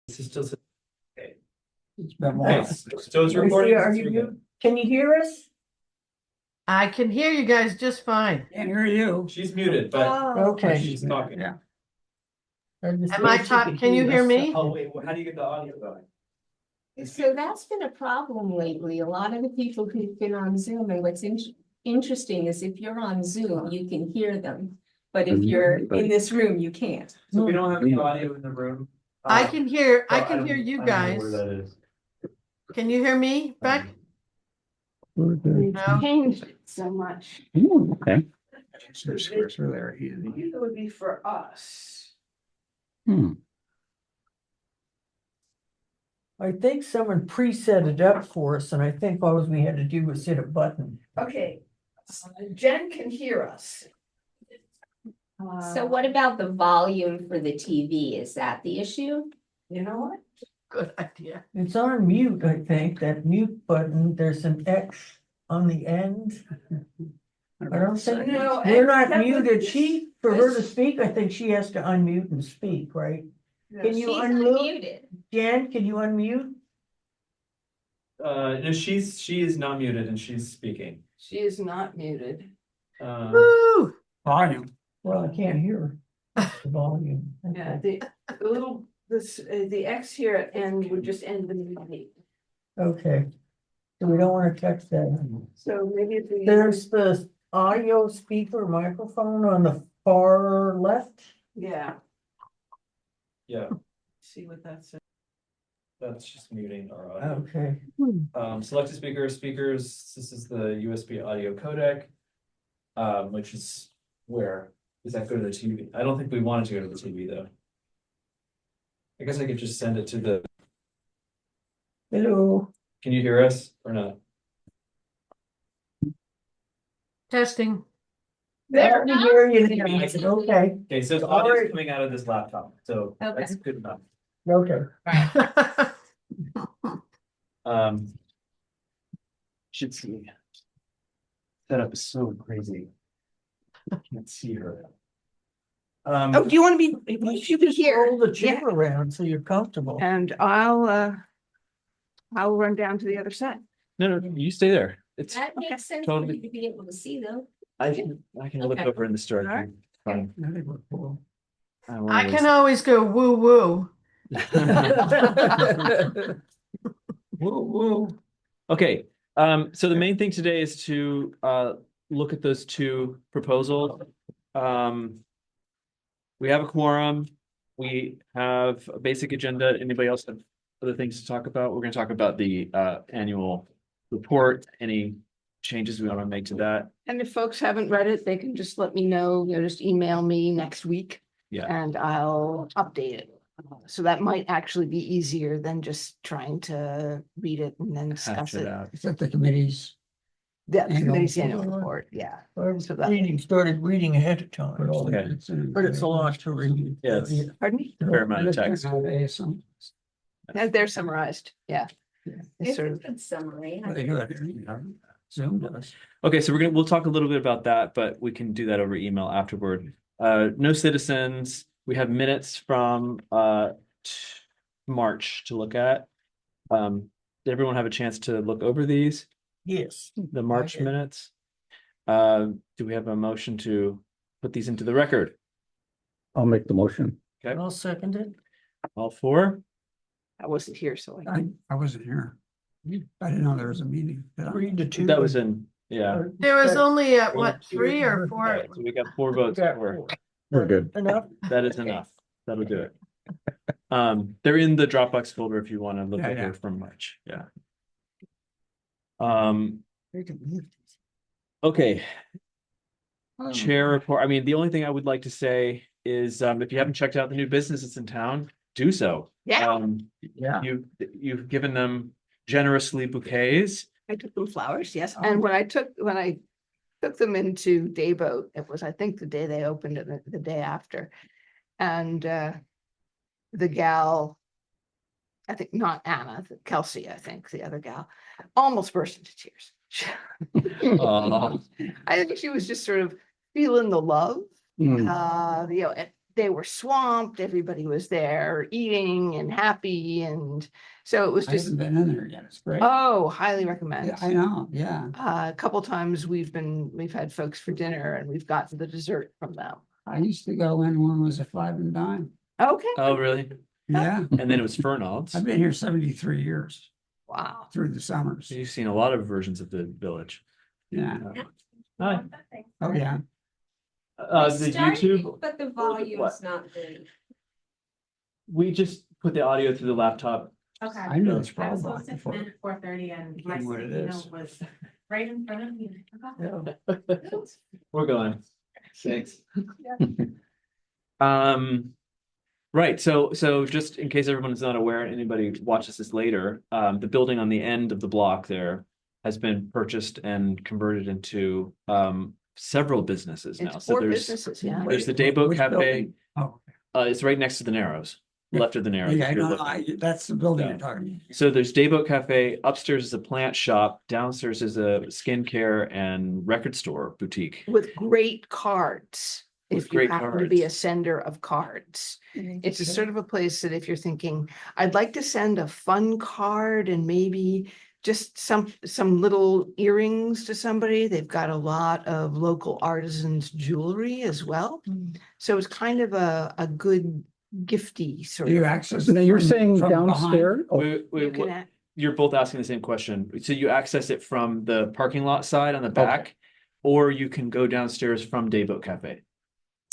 This is still. Okay. It's been Okay, long. so it's recording. Are you, can you hear us? I can hear you guys just fine. Can't hear you. She's muted, but Okay. she's talking. Yeah. Am I talking? Can you hear me? Oh, wait, how do you get the audio going? So that's been a problem lately. A lot of the people who've been on Zoom, and what's interesting is if you're on Zoom, you can hear them. But if you're in this room, you can't. So we don't have any audio in the room. I can hear, I so can don't- hear you I don't know guys. where that is. Can you hear me, Beck? No? Changed it so much. Okay. It's really easy. It would be for us. I think someone pre-set it up for us, and I think all we had to do was hit a button. Okay, Jen can hear us. So what about the volume for the TV? Is that the issue? You know what? Good idea. It's on mute, I think, that mute button, there's an X on the end. I don't think, No, we're not Kevin, muted, this- she, for her to speak, I think she has to unmute and speak, right? Can you She's unmute? unmuted. Jan, can you unmute? No, she is not muted and she's speaking. She is not muted. Woo! Volume. Well, I can't hear her. The volume. Yeah, Okay. the little, the X here at end would just end the meeting. Okay. So we don't want to touch that. So maybe if we. There's the audio speaker microphone on the far left. Yeah, Yeah, see what that says. that's just muting our audio. Okay. Selected speakers, this is the USB audio codec. Which is where, does that go to the TV? I don't think we want it to go to the TV though. I guess I could just send it to the, Hello. can you hear us or not? Testing. There. I hear you now. Okay. Okay, so the audio is coming out of this laptop, so that's good enough. Okay. Should see. Setup is so crazy. I can't see her. Oh, do you want to be, you can hear? Roll the chair around so you're comfortable. And I'll run down to the other side. No, you stay there. It's, That makes sense for totally. you to be able to see though. I can look Okay. over in the store. Alright. Fine. I think we're cool. I can always go woo woo. Whoa, whoa. Okay, so the main thing today is to look at those two proposals. We have a quorum. We have a basic agenda. Anybody else have other things to talk about? We're gonna talk about the annual report, any changes we want to make to that. And if folks haven't read it, they can just let me know, just email me next week. Yeah. And I'll update it. So that might actually be easier than just trying to read it and then discuss Hash it it. out. Is that the committee's? Yeah, the Annual committee's annual report. report, yeah. I started reading ahead of time. Okay. But it's a lot to read. Yes. Pardon me? Fair amount of text. They're summarized, yeah. It's It's sort a of, good summary. They do it here. Zoom does. Okay, so we'll talk a little bit about that, but we can do that over email afterward. No citizens. We have minutes from March to look at. Did everyone have a chance to look over these, Yes. the March did. minutes? Do we have a motion to put these into the record? I'll make the motion. Okay, I'll second it. all four? I wasn't here, so I. I wasn't here. I didn't know there was a meeting. Did I? Read the two. That was in, yeah. There was only One, what, 3 or All 4? right, so we got 4 votes for. We're good. Enough? That is enough. That'll do it. They're in the Dropbox folder if you want to look Yeah, over yeah. from March, yeah. They can move these. Okay, Oh. chair report. I mean, the only thing I would like to say is, if you haven't checked out the new businesses in town, do so. Yeah. Yeah. You've given them generously bouquets. I took them flowers, yes, and when I took them into Dayboat, it was, I think, the day they opened it, the day after. And the gal, I think not Anna, Kelsey, I think, the other gal, almost burst into tears. Aw. I think she was just sort of feeling the love, Mm. and they were swamped, everybody was there eating and happy, and so it was I just, haven't been in there yet. It's great. oh, highly recommend. Yeah, I know, yeah. A couple times we've had folks for dinner and we've gotten the dessert from them. I used to go in when it was a 5 and dime. Okay, Oh, really? Yeah, And then it was Fernald's. I've been here 73 years wow. through the summers. You've seen a lot of versions of the village. Yeah, Hi. oh, yeah. The YouTube, But the volume's not great. we just put the audio through the laptop. Okay. I knew it's I was probably supposed to before. come in at 4:30 and my What it signal is. was right in front of me. I forgot. We're going. Thanks. Right, so just in case everyone is not aware, anybody watches this later, the building on the end of the block there has been purchased and converted into several businesses now. It's So 4 there's businesses, yeah. the Dayboat Which Cafe, building? Oh, it's right next to the Narrows, Yeah. left of the Narrows. yeah, if you're no, looking. that's the building Yeah. you're talking So there's Dayboat Cafe, upstairs is a plant shop, downstairs is a skincare and record store boutique. With great cards. With If you great happen to be a cards. sender of cards. Mm-hmm. It's a sort of a place that if you're thinking, I'd like to send a fun card and maybe just some little earrings to somebody, they've got a lot of local artisans jewelry as well. Mm. So it's kind of a good gifty sort Do you of. access? Now, you're from- saying from behind? downstairs? Oh, Wait, You can what- you're both asking the same question. So you access it from the parking lot side on the back, or you can go downstairs from Dayboat Cafe.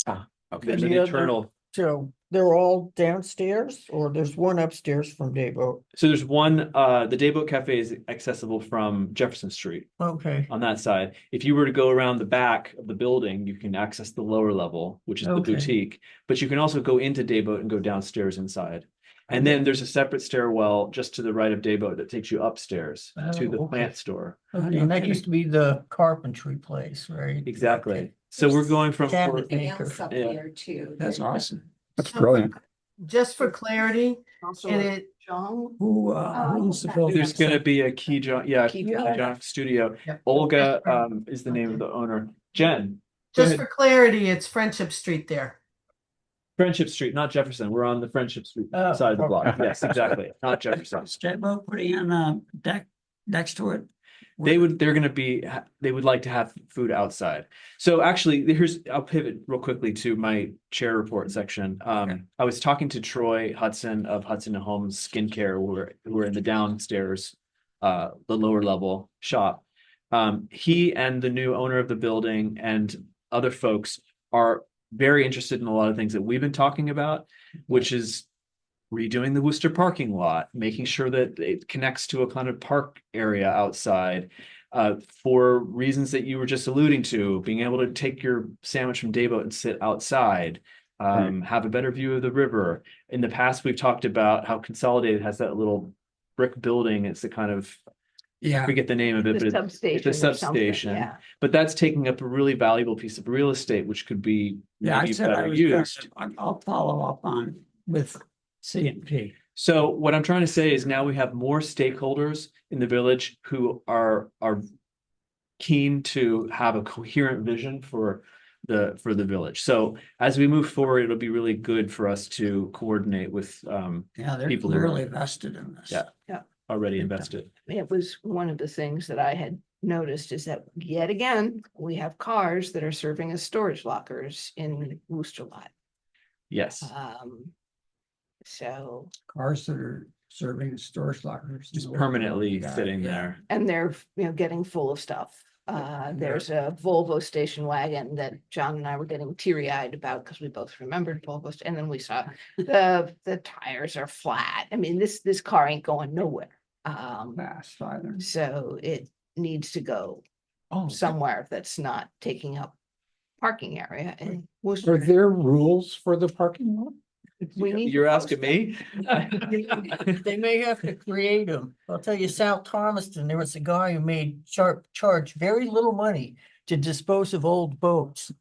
okay. There's And an the other- internal, So they're all downstairs or there's one upstairs from Dayboat? so there's one, the Dayboat Cafe is accessible from Jefferson Street Okay. on that side. If you were to go around the back of the building, you can access the lower level, which is the Okay. boutique. But you can also go into Dayboat and go downstairs inside. And then there's a separate stairwell just to the right of Dayboat that takes you upstairs to the Oh, okay. plant store. And that used to be the carpentry place, right? Exactly. Okay. So we're going from, Cabinet Something maker. else up Yeah. there too. That's awesome. That's brilliant. Just for clarity, Also, and a it, John, Who owns the building? there's gonna be a Key John, yeah, Key Key John. John Studio. Yep. Olga is the name of the owner. Jen, go just ahead. for clarity, it's Friendship Street there. Friendship Street, not Jefferson. We're on the Friendship Street Oh, side of the block. okay. Yes, exactly. Not Jefferson. Steadboat putting in a deck next to it? They would like to have food outside. So actually, I'll pivot real quickly to my chair report section. I was talking to Troy Hudson of Hudson and Holmes Skincare, who are in the downstairs, the lower level shop. He and the new owner of the building and other folks are very interested in a lot of things that we've been talking about, which is redoing the Worcester parking lot, making sure that it connects to a kind of park area outside, for reasons that you were just alluding to, being able to take your sandwich from Dayboat and sit outside, have a better view of the river. In the past, we've talked about how Consolidated has that little brick building. It's the kind of, I Yeah, forget the name of it, the but substation. it's a or something, substation. Yeah. but that's taking up a really valuable piece of real estate, which could be yeah, I maybe said I better was gonna, used. I'll follow up on with CNP. So what I'm trying to say is now we have more stakeholders in the village who are keen to have a coherent vision for the village. So as we move forward, it'll be really good for us to coordinate with Yeah, they're People who are- clearly vested in this. Yeah. already invested. It was one of the things that I had noticed is that yet again, we have cars that are serving as storage lockers in Worcester lot. Yes. So, Cars that are serving as storage lockers. Just permanently Yeah, sitting yeah. there. and they're, getting full of stuff. There's a Volvo station wagon that John and I were getting teary-eyed about because we both remembered Volvo, and then we saw the tires are flat. I mean, this car ain't going nowhere. Fast either. So it needs to go Oh, somewhere that's not taking up parking area in Are Worcester. there rules for the parking lot? We need to You're post asking me? They may have to create them. I'll tell you, South Thomaston, there was a guy who made charge very little money to dispose of old boats.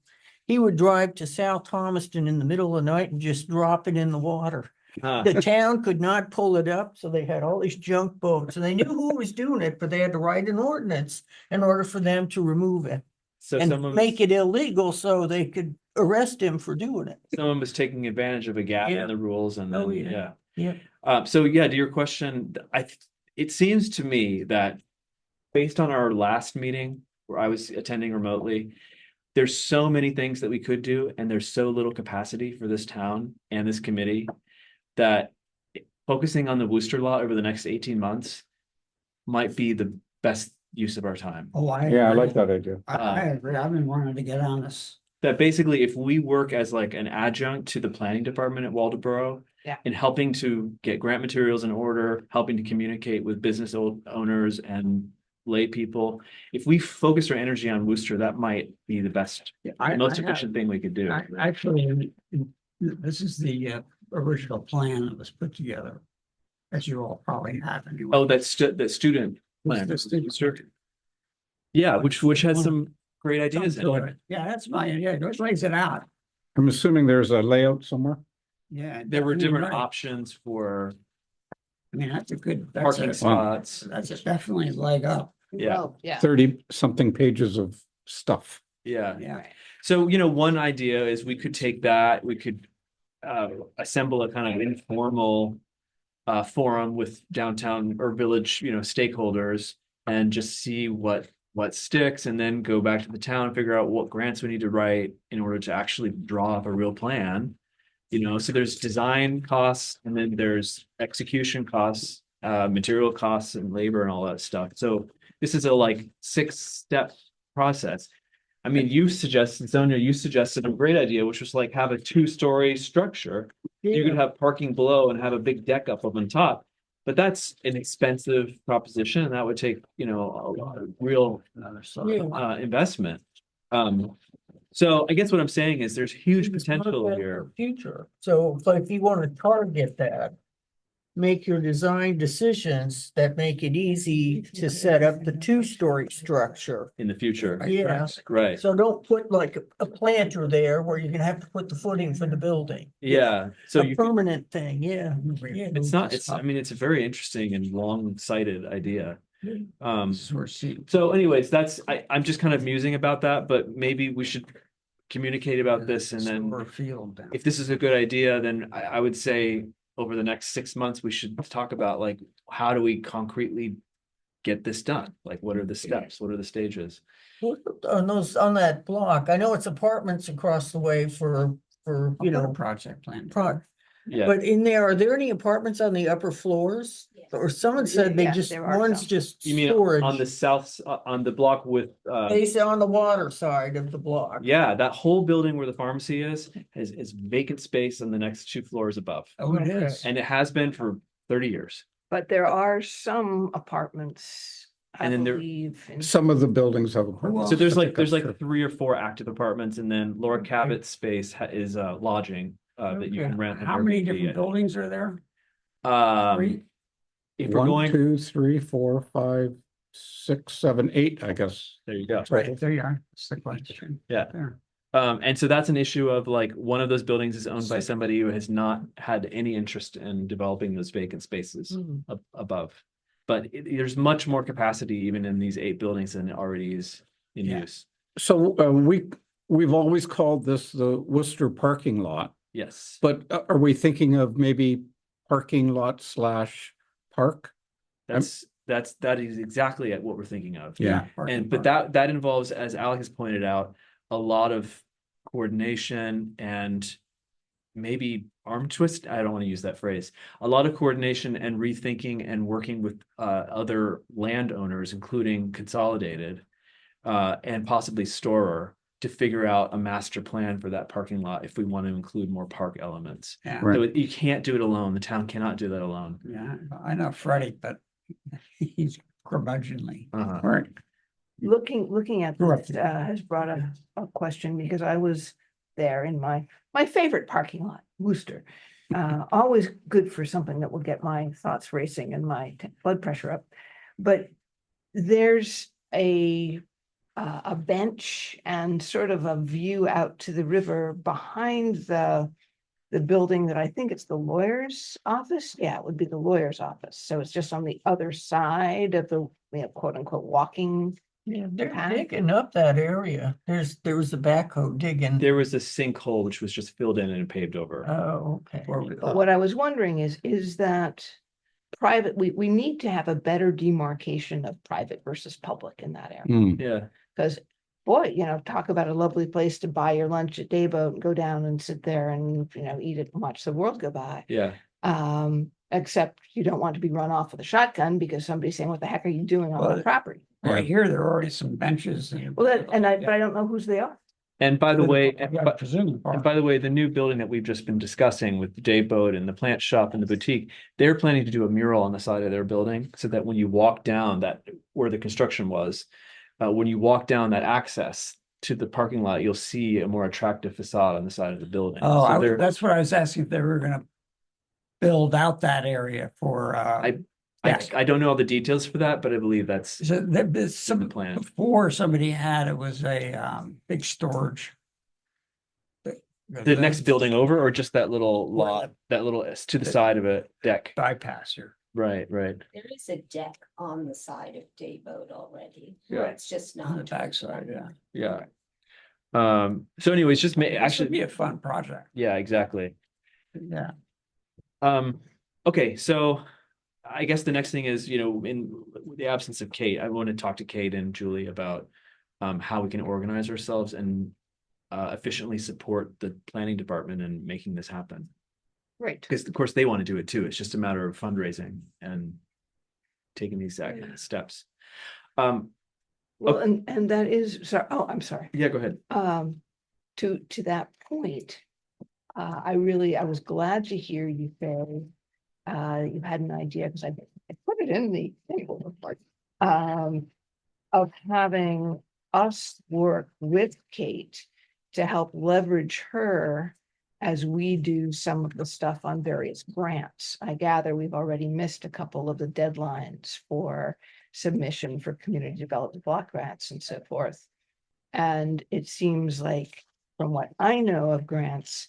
He would drive to South Thomaston in the middle of the night and just drop it in the water. Huh. The town could not pull it up, so they had all these junk boats, and they knew who was doing it, but they had to write an ordinance in order for them to remove it So and someone. make it illegal so they could arrest him for doing it. Someone was taking advantage of a gap Yeah. in the rules and Oh, then, yeah. yeah. Yeah. So yeah, to your question, it seems to me that based on our last meeting where I was attending remotely, there's so many things that we could do and there's so little capacity for this town and this committee that focusing on the Worcester lot over the next 18 months might be the best use of our time. Oh, I. Yeah, I agree. like that idea. I agree. I've been wanting to get on this. That basically if we work as like an adjunct to the planning department at Waldeboro. Yeah. In helping to get grant materials in order, helping to communicate with business owners and lay people. If we focus our energy on Worcester, that might be the best, the most efficient thing we could do. Actually, this is the original plan that was put together. As you all probably have anyway. Oh, that student plan. The student- Yeah, which has some great ideas in it. Yeah, that's fine. Yeah, just lays it out. I'm assuming there's a layout somewhere. Yeah. There were definitely different right. options for I mean, that's a good, parking spots. that's a definitely a leg up. Yeah. Well, yeah. 30 something pages of stuff. Yeah. Yeah. So, one idea is we could take that, we could assemble a kind of informal forum with downtown or village, stakeholders and just see what sticks and then go back to the town, figure out what grants we need to write in order to actually draw up a real plan. So there's design costs and then there's execution costs, material costs and labor and all that stuff. So this is a 6-step process. I mean, Sonia, you suggested a great idea, which was have a 2-story structure. You could have parking below and have a big deck up on top. But that's an expensive proposition and that would take, a real investment. So I guess what I'm saying is there's huge It's not potential bad here. for Future, so if you want to target that. Make your design decisions that make it easy to set up the 2-story structure. In the future, Yeah, right? so don't put like a planter there where you're gonna have to put the footing for the building. Yeah, so A permanent thing, yeah. Yeah. it's a very interesting and long-sighted idea. This is where she. So anyways, I'm just kind of musing about that, but maybe we should communicate about this and then Field down. if this is a good idea, then I would say over the next 6 months, we should talk about how do we concretely get this done? What are the steps? What are the stages? On that block, I know it's apartments across the way for, Project plan. Yeah, but in there, are there any apartments on the upper floors? Or someone said they Yeah, just, there are one's some. just you mean storage. on the south, on the block with, They say on the water side of the block. yeah, that whole building where the pharmacy is vacant space on the next 2 floors above. Oh, it is. And it has been for 30 years. But there are some apartments, I And then there- believe. in- Some of the buildings have. apartments. So there's I think there's that's 3 or 4 active apartments and then Laura Cabot's space is lodging that you Okay. can rent. How many different buildings are there? Um, if we're 1, going, 2, 3, 4, 5, 6, 7, 8, I guess. there you go. Right, there you are. That's the question. Yeah. There. And so that's an issue of one of those buildings is owned by somebody who has not had any interest in developing those vacant spaces Mhm. above. But there's much more capacity even in these 8 buildings than already is in Yeah. use. So we've always called this the Worcester parking lot, Yes. but are we thinking of maybe parking lot / park? That is exactly what we're thinking of. Yeah. But that involves, as Alec has pointed out, a lot of coordination and maybe arm twist. I don't want to use that phrase. A lot of coordination and rethinking and working with other landowners, including Consolidated and possibly Storer, to figure out a master plan for that parking lot if we want to include more park elements. Yeah, Right. So you can't do it alone. The town cannot do that alone. yeah, I know Freddie, but he's curmudgeonly. Uh-huh. All right. Looking at Correct. this has brought a question because I was there in my favorite parking lot, Worcester. Always good for something that will get my thoughts racing and my blood pressure up. But there's a bench and sort of a view out to the river behind the building that I think it's the lawyer's office. Yeah, it would be the lawyer's office. So it's just on the other side of the quote unquote walking Yeah, they're path? digging up that area. There was a backhoe digging. There was a sinkhole which was just filled in and paved over. Oh, okay. But what I was wondering is that private, we need to have a better demarcation of private versus public in that area. Hmm. Yeah, Because boy, talk about a lovely place to buy your lunch at Dayboat and go down and sit there and, eat it and watch the world go by. yeah. Except you don't want to be run off with a shotgun because somebody's saying, what the heck are you doing on Well, my property? Right here, there are already some benches and. Well, but I don't know whose they are. And by the way, I presume. and by the way, the new building that we've just been discussing with the Dayboat and the plant shop and the boutique, they're planning to do a mural on the side of their building so that when you walk down that where the construction was, when you walk down that access to the parking lot, you'll see a more attractive facade on the side of the building. Oh, So they're- that's what I was asking, if they were gonna build out that area for, I don't know all the details for that, but I believe that's so there's the some, plan. before somebody had, it was a, big storage. The next building over or just that little Well, lot, that little to the side of it deck? Bypass here. Right, right. There is a deck on the side of Dayboat already. Yeah. It's just On the not. backside, yeah. Yeah. So anyways, just This would actually, be a fun project. yeah, exactly. Yeah. Okay, so I guess the next thing is, in the absence of Kate, I want to talk to Kate and Julie about how we can organize ourselves and efficiently support the planning department in making this happen. Right. Because of course they want to do it too. It's just a matter of fundraising and taking these steps. Well, and that is, sorry, oh, I'm sorry. Yeah, go ahead. To that point, I was glad to hear you say, you had an idea, because I put it in the table report, of having us work with Kate to help leverage her as we do some of the stuff on various grants. I gather we've already missed a couple of the deadlines for submission for community development block grants and so forth. And it seems like, from what I know of grants,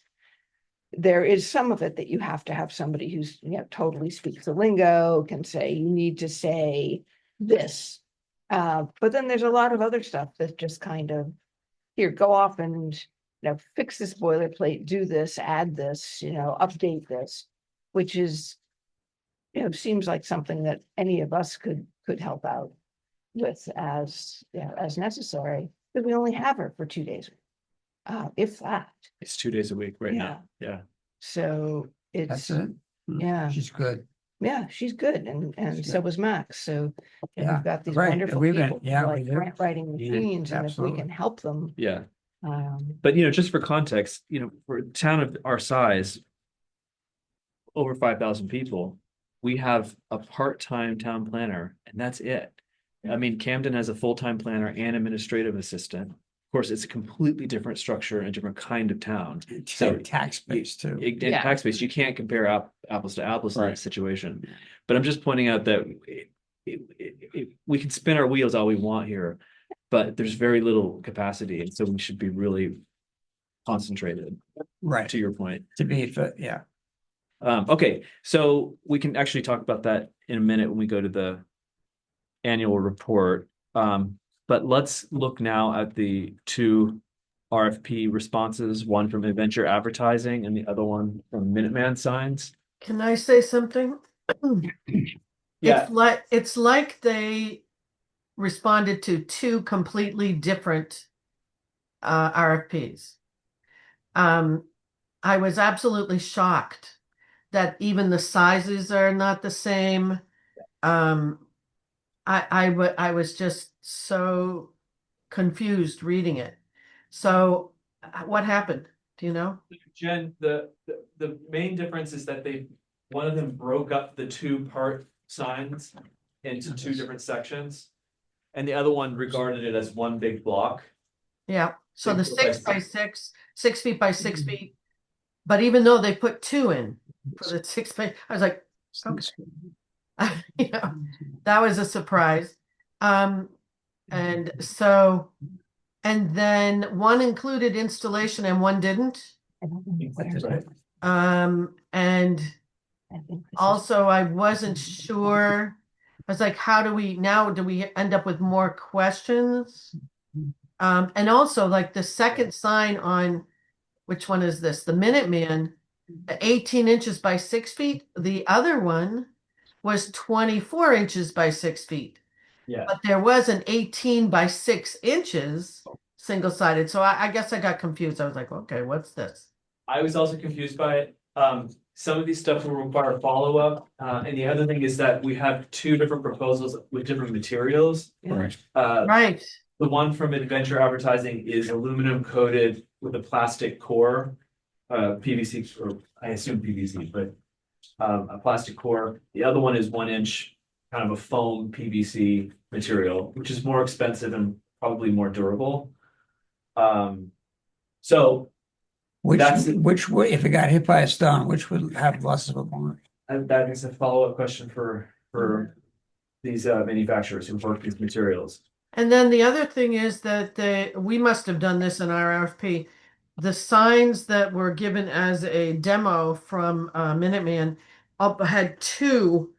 there is some of it that you have to have somebody who's, totally speaks the lingo, can say, you need to say this. But then there's a lot of other stuff that just kind of, here, go off and, fix this boilerplate, do this, add this, update this, which is, seems like something that any of us could help out with as necessary, but we only have her for 2 days. If that. It's 2 days a week right now. Yeah. So That's it's, it. yeah. She's good. yeah, she's good, and She's so good. was Max, so Yeah, we've got these right, wonderful we've been- people, who yeah, we like do. grant writing Yeah, machines, and if we absolutely. can help them. Yeah. Um, But just for context, for a town of our size, over 5,000 people, we have a part-time town planner, and that's it. I mean, Camden has a full-time planner and administrative assistant. Of course, it's a completely different structure and a different kind of town. So- Tax base too. In Yeah. tax base, you can't compare apples to apples in Right. that situation. But I'm just pointing out that we can spin our wheels all we want here, but there's very little capacity, and so we should be really concentrated, Right, to your point. to be, yeah. Okay, so we can actually talk about that in a minute when we go to the annual report. But let's look now at the two RFP responses, one from Adventure Advertising and the other one from Minuteman Signs. Can I say something? Yeah. It's like they responded to two completely different RFPs. I was absolutely shocked that even the sizes are not the same. I was just so confused reading it. So what happened? Do you know? Jen, the main difference is that one of them broke up the two-part signs into two different sections. And the other one regarded it as one big block. Yeah. So the 6 6 by by 6, 6 feet by 6 feet. But even though they put 2 in for the 6 by, I was like, okay. That was a surprise. And then one included installation and one didn't. I don't know what there's- Right. And I think this is- also I wasn't sure I was like, how do we end up with more questions? And also like the second sign on, which one is this? The Minuteman, 18 inches by 6 feet. The other one was 24 inches by 6 feet. Yeah. But there was an 18 by 6 inches single-sided. So I guess I got confused. I was like, okay, what's this? I was also confused by it. Some of these stuff will require follow-up. And the other thing is that we have two different proposals with different materials. Right. Right. The one from Adventure Advertising is aluminum coated with a plastic core, PVC, or I assume PVC, but a plastic core. The other one is 1 inch, kind of a foam PVC material, which is more expensive and probably more durable. So Which way, if it got hit by a stone, which would have less of a mark? that is a follow-up question for these manufacturers who work these materials. And then the other thing is that we must have done this in our RFP. The signs that were given as a demo from Minuteman had 2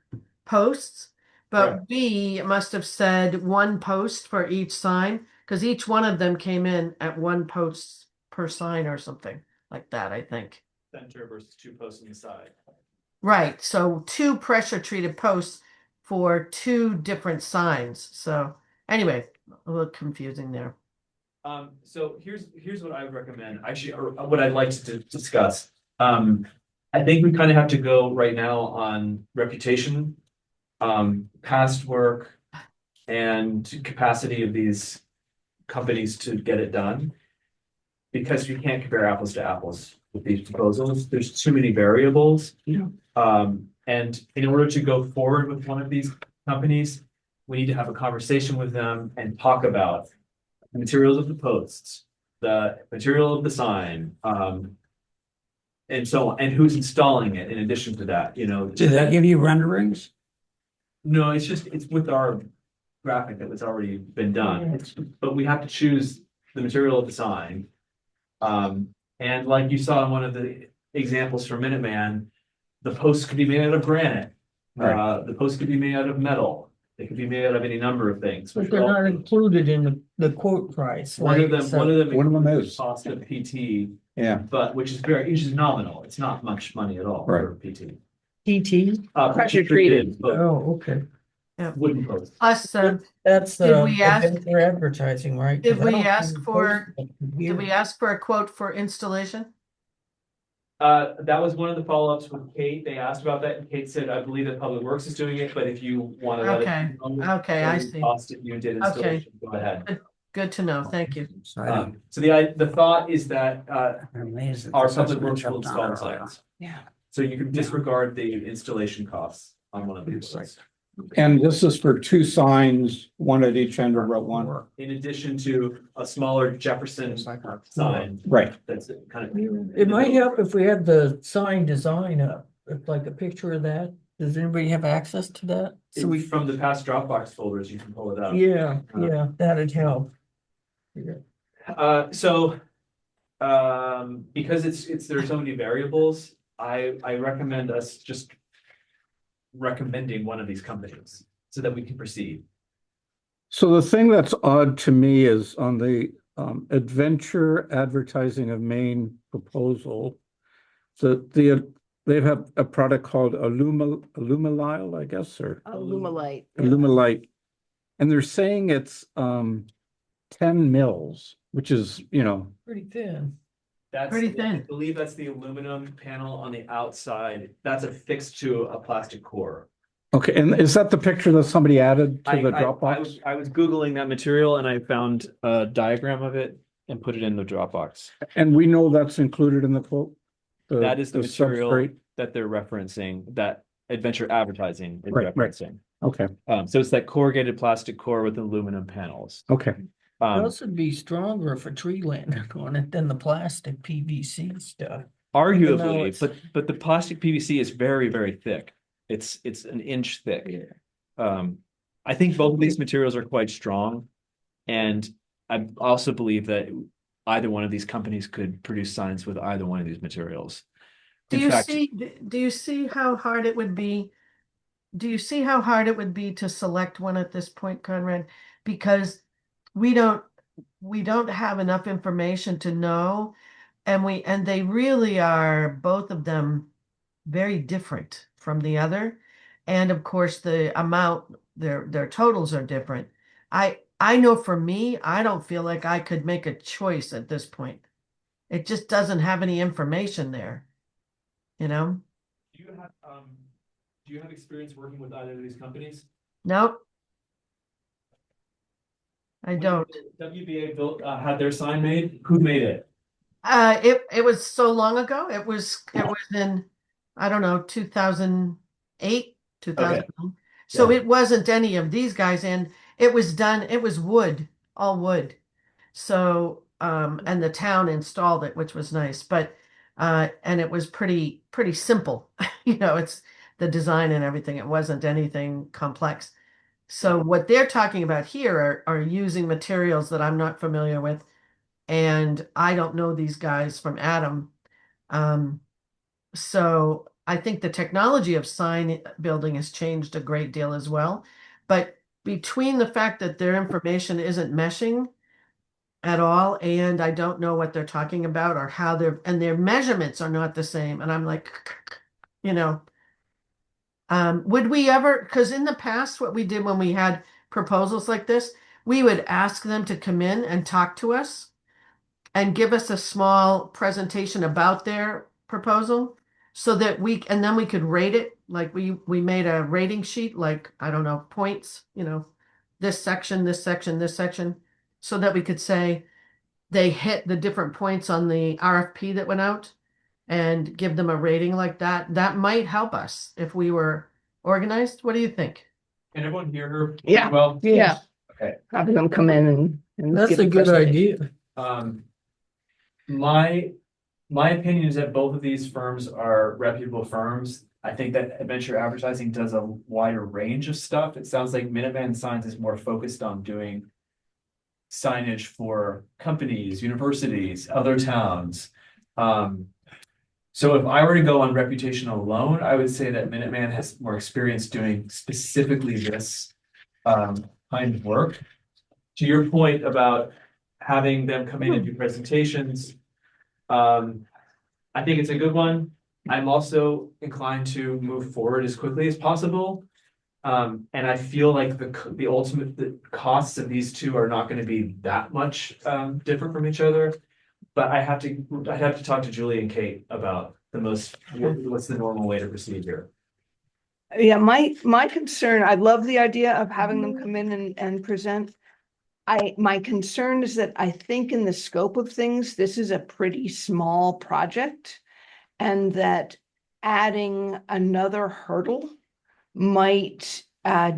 posts, but Correct. we must have said 1 post for each sign because each one of them came in at 1 post per sign or something like that, I think. Center versus 2 posts on the side. Right. So 2 pressure treated posts for 2 different signs. So anyway, a little confusing there. So here's what I would recommend, actually, or what I'd like to discuss. I think we kind of have to go right now on reputation, past work, and capacity of these companies to get it done. Because you can't compare apples to apples with these proposals. There's too many variables. Yeah. And in order to go forward with one of these companies, we need to have a conversation with them and talk about the materials of the posts, the material of the sign, and so on, and who's installing it in addition to that, Did they give you renderings? No, it's with our graphic that was already been done. But we have to choose the material of the sign. And like you saw in one of the examples from Minuteman, the posts could be made out of granite. Right. The posts could be made out of metal. They could be made out of any number of things. But which they're are all- not included in the quote price. One of right? them, So- one of them. One of them includes is. the Cost of PT, Yeah, but which is nominal. It's not much money at all for PT. PT? Pressure treated. but Oh, okay. wooden posts. Plus, That's Did we ask- Adventure Advertising, right? Did 'Cause I we don't ask see for- posters did here. we ask for a quote for installation? That was one of the follow-ups with Kate. They asked about that, and Kate said, I believe that Public Works is doing it, but if you want to let it. Okay. know Okay, I what it see. cost if you did installation, go ahead. Good to know. Thank you. So I didn't- So the thought is that, I'm amazed that our this hasn't Public Works been will jumped on install earlier. signs. Yeah. So you can disregard the installation costs on one of these. sites. and this is for 2 signs, 1 at each end of Route 1. In addition to a smaller Jefferson sign, Right. that's kind of. It might help if we have the sign design up, if like a picture of that. Does anybody have access to that? So we, From the past Dropbox folders, you can pull it up. yeah, that'd help. Yeah. So, because there's so many variables, I recommend us just recommending one of these companies so that we can proceed. So the thing that's odd to me is on the Adventure Advertising of Maine proposal, they have a product called Alumilite, I guess, or Lumelite. Alumilite. And they're saying it's 10 mils, which is, Pretty thin. That's, Pretty I thin. believe that's the aluminum panel on the outside. That's affixed to a plastic core. okay. And is that the picture that somebody added to the I Dropbox? was Googling that material and I found a diagram of it and put it in the Dropbox. And we know that's included in the quote? That is the material substrate? that they're referencing, that Adventure Advertising is Right, right. referencing. Okay, So it's that corrugated plastic core with aluminum panels. okay. Those would be stronger for tree lantern on it than the plastic PVC stuff. Arguably, it's- but the plastic PVC is very, very thick. It's an inch thick. Yeah. I think both of these materials are quite strong. And I also believe that either one of these companies could produce signs with either one of these materials. Do In you fact, see how hard it would be do you see how hard it would be to select one at this point, Conrad? Because we don't have enough information to know, and they really are, both of them, very different from the other. And of course, the amount, their totals are different. I know for me, I don't feel like I could make a choice at this point. It just doesn't have any information there, you know? Do you have experience working with either of these companies? Nope. I don't. WBA built, had their sign made, who made it? It was so long ago. It was in, I don't know, 2008, 2009. So Yeah. it wasn't any of these guys, and it was wood, all wood. So, and the town installed it, which was nice, but, and it was pretty simple. You know, it's the design and everything. It wasn't anything complex. So what they're talking about here are using materials that I'm not familiar with, and I don't know these guys from Adam. So I think the technology of sign building has changed a great deal as well. But between the fact that their information isn't meshing at all, and I don't know what they're talking about or how their measurements are not the same. And I'm like, you know, would we ever, because in the past, what we did when we had proposals like this, we would ask them to come in and talk to us and give us a small presentation about their proposal so that and then we could rate it. Like we made a rating sheet, like, I don't know, points, you know, this section, this section, this section, so that we could say they hit the different points on the RFP that went out and give them a rating like that. That might help us if we were organized. What do you think? Can everyone hear her? Yeah. Well, Yeah. Okay. Having them come in and That's give a good presentation. idea. My opinion is that both of these firms are reputable firms. I think that Adventure Advertising does a wider range of stuff. It sounds like Minuteman Signs is more focused on doing signage for companies, universities, other towns. So if I were to go on reputation alone, I would say that Minuteman has more experience doing specifically this kind of work. To your point about having them come in and do presentations, I think it's a good one. I'm also inclined to move forward as quickly as possible. And I feel like the ultimate costs of these two are not going to be that much different from each other. But I'd have to talk to Julie and Kate about what's the normal way to proceed here. Yeah, my concern, I love the idea of having them come in and present. My concern is that I think in the scope of things, this is a pretty small project, and that adding another hurdle might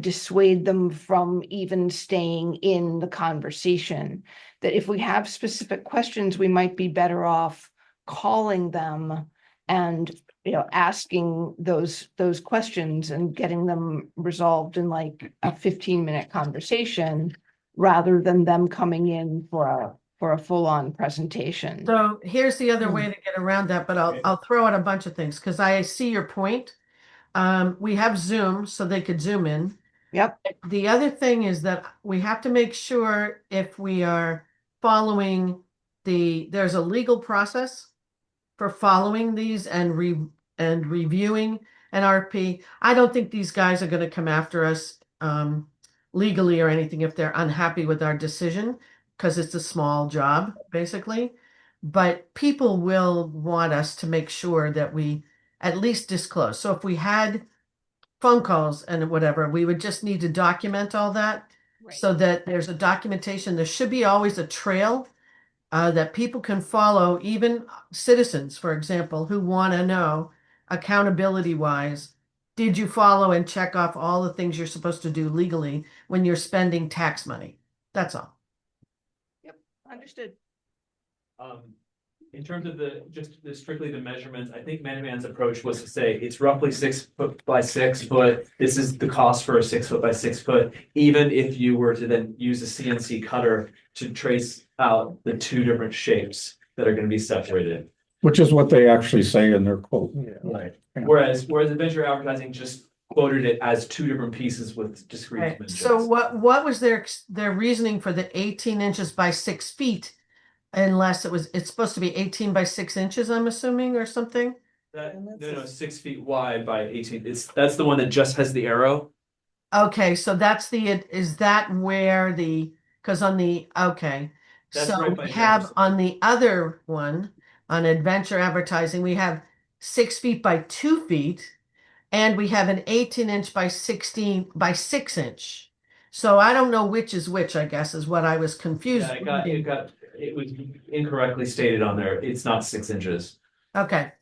dissuade them from even staying in the conversation. That if we have specific questions, we might be better off calling them and, you know, asking those questions and getting them resolved in like a 15-minute conversation, rather than them coming in for a full-on presentation. So here's the other way to get around that, but I'll throw out a bunch of things because I see your point. We have Zoom, so they could Zoom in. Yep. The other thing is that we have to make sure if we are following there's a legal process for following these and reviewing an RFP. I don't think these guys are going to come after us legally or anything if they're unhappy with our decision, because it's a small job, basically. But people will want us to make sure that we at least disclose. So if we had phone calls and whatever, we would just need to document all that. Right. So that there's a documentation. There should be always a trail that people can follow, even citizens, for example, who want to know accountability wise, did you follow and check off all the things you're supposed to do legally when you're spending tax money? That's all. Yep, understood. In terms of strictly the measurements, I think Minuteman's approach was to say it's roughly 6 foot by 6 foot. This is the cost for a 6 foot by 6 foot. Even if you were to then use a CNC cutter to trace out the two different shapes that are going to be separated. Which is what they actually say in their quote. Right. Whereas Adventure Advertising just quoted it as two different pieces with discrete Right. dimensions. So what was their reasoning for the 18 inches by 6 feet? Unless it's supposed to be 18 by 6 inches, I'm assuming, or something? No, 6 feet wide by 18, that's the one that just has the arrow. Okay, so is that where because on the, okay. That's So right by we have Jefferson. on the other one, on adventure advertising, we have 6 feet by 2 feet. And we have an 18 inch by 16 by 6 inch. So I don't know which is which, I guess, is what I was confused. Yeah, it was incorrectly stated on there, it's not 6 inches. Okay,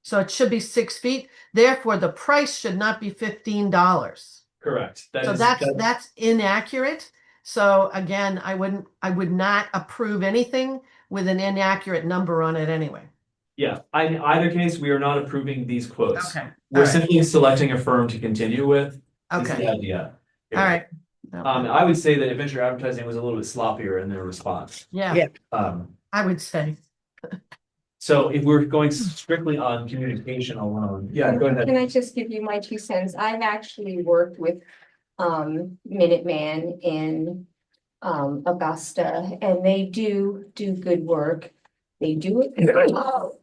so it should be 6 feet. Therefore, the price should not be $15. Correct. So that's inaccurate. So again, I would not approve anything with an inaccurate number on it anyway. Yeah, in either case, we are not approving these quotes. Okay, We're all right. simply selecting a firm to continue with, is the Okay, idea. all right. I would say that Adventure Advertising was a little bit sloppier in their response. Yeah, Um, I would say. so if we're going strictly on communication alone, yeah, go ahead. Can I just give you my 2 cents? I've actually worked with Minuteman in Augusta, and they do good work. They do it very well.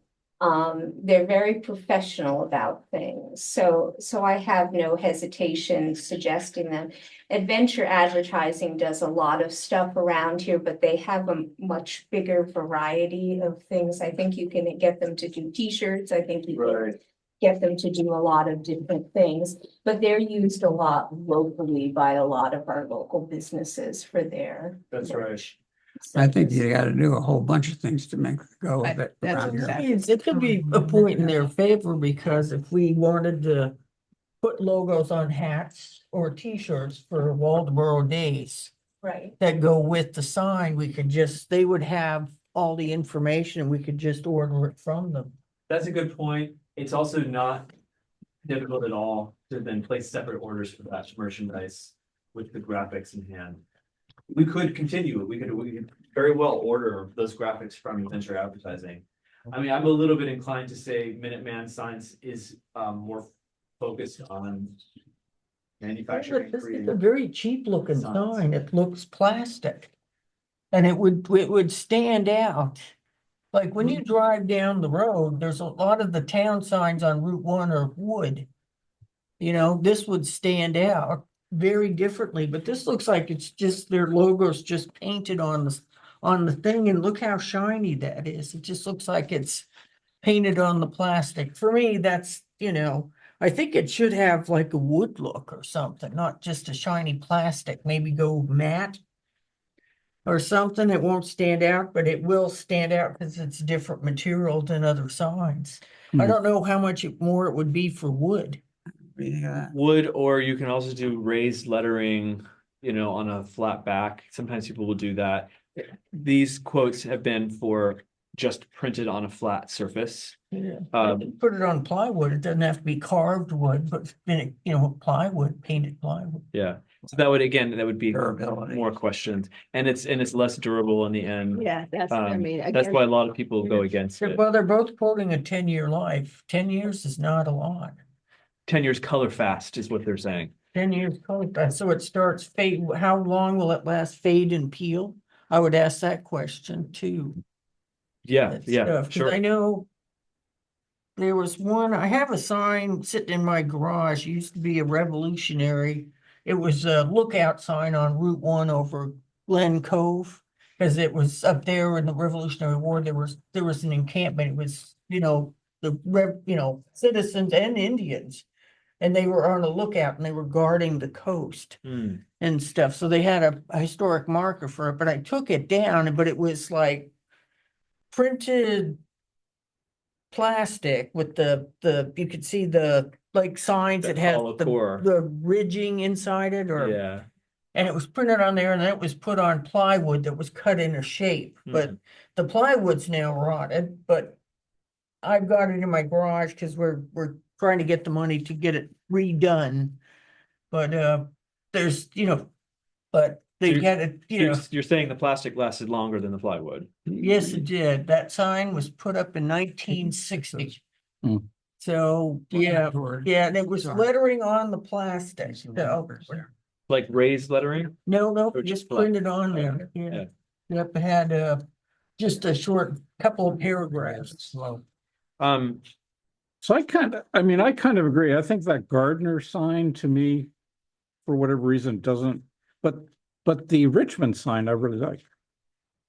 They're very professional about things, so I have no hesitation suggesting them. Adventure Advertising does a lot of stuff around here, but they have a much bigger variety of things. I think you can get them to do t-shirts. I think you can get them to do a lot of different things, but they're used a lot locally by a lot of our local businesses for their. That's right. I think you gotta do a whole bunch of things to make it go with it That's around here. exactly- It could be a point in their favor, because if we wanted to put logos on hats or t-shirts for Waldeboro Days Right. that go with the sign, they would have all the information and we could just order it from them. That's a good point. It's also not difficult at all to then place separate orders for that merchandise with the graphics in hand. We could continue, we could very well order those graphics from Adventure Advertising. I mean, I'm a little bit inclined to say Minuteman Signs is more focused on manufacturing. This is creating- a very cheap looking Signs. sign. It looks plastic. And it would stand out. Like when you drive down the road, there's a lot of the town signs on Route 1 are wood. You know, this would stand out very differently, but this looks like it's just their logo's just painted on the thing, and look how shiny that is. It just looks like it's painted on the plastic. For me, that's, I think it should have like a wood look or something, not just a shiny plastic, maybe go matte or something. It won't stand out, but it will stand out because it's different material than other signs. I Hmm. don't know how much more it would be for wood. What do you think of that? Wood, or you can also do raised lettering, on a flat back. Sometimes people will do that. These quotes have been for just printed on a flat surface. Yeah. Um, Put it on plywood. It doesn't have to be carved wood, but plywood, painted plywood. Yeah, so that would be Durability. more questions, and it's less durable in the end. Yeah, that's, I mean, That's again, why a lot of people go against it. Well, they're both quoting a 10-year life. 10 years is not a lot. 10 years color fast is what they're saying. 10 years color fast. So it starts fade. How long will it last? Fade and peel? I would ask that question too. Yeah, That yeah, stuff, 'cause sure. I know there was one, I have a sign sitting in my garage, it used to be a revolutionary. It was a lookout sign on Route 1 over Glen Cove. Cause it was up there in the Revolutionary War, there was an encampment, it was, citizens and Indians. And they were on a lookout and they were guarding the coast Hmm. and stuff. So they had a historic marker for it, but I took it down, but it was like printed plastic with you could see the like signs That that had hollow core. the ridging inside it, or Yeah, and it was printed on there, and then it was put on plywood that was cut in a shape, but Mhm. the plywood's now rotted, but I've got it in my garage because we're trying to get the money to get it redone. But there's, but they you're- get it, you're saying the plastic lasted longer than the plywood. yes, it did. That sign was put up in 1960. Hmm. So, yeah, Toward- yeah, and it was Sorry. lettering on the plastic, Some so, numbers there. Like raised lettering? no, Or just just black? printed on there, Yeah. yeah. Yep, it had just a short couple of paragraphs. Slow. So I kind of agree. I think that Gardner sign to me, for whatever reason, doesn't, but the Richmond sign I really like.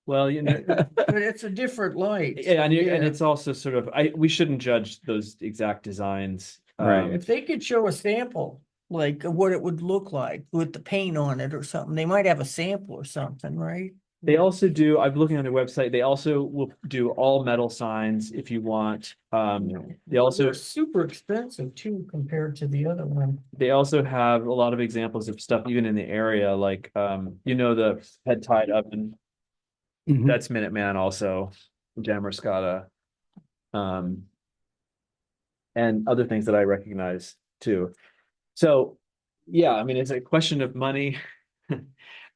Well, you know, But it's a different light. yeah, and Yeah. it's also sort of, we shouldn't judge those exact designs. Right. If they could show a sample, like what it would look like with the paint on it or something, they might have a sample or something, right? They also do, I'm looking on their website, they also will do all metal signs if you want. They also, They're super expensive too compared to the other one. they also have a lot of examples of stuff even in the area, like, the head tied oven. Mhm. That's Minuteman also, Jamascotta. And other things that I recognize too. So, yeah, I mean, it's a question of money.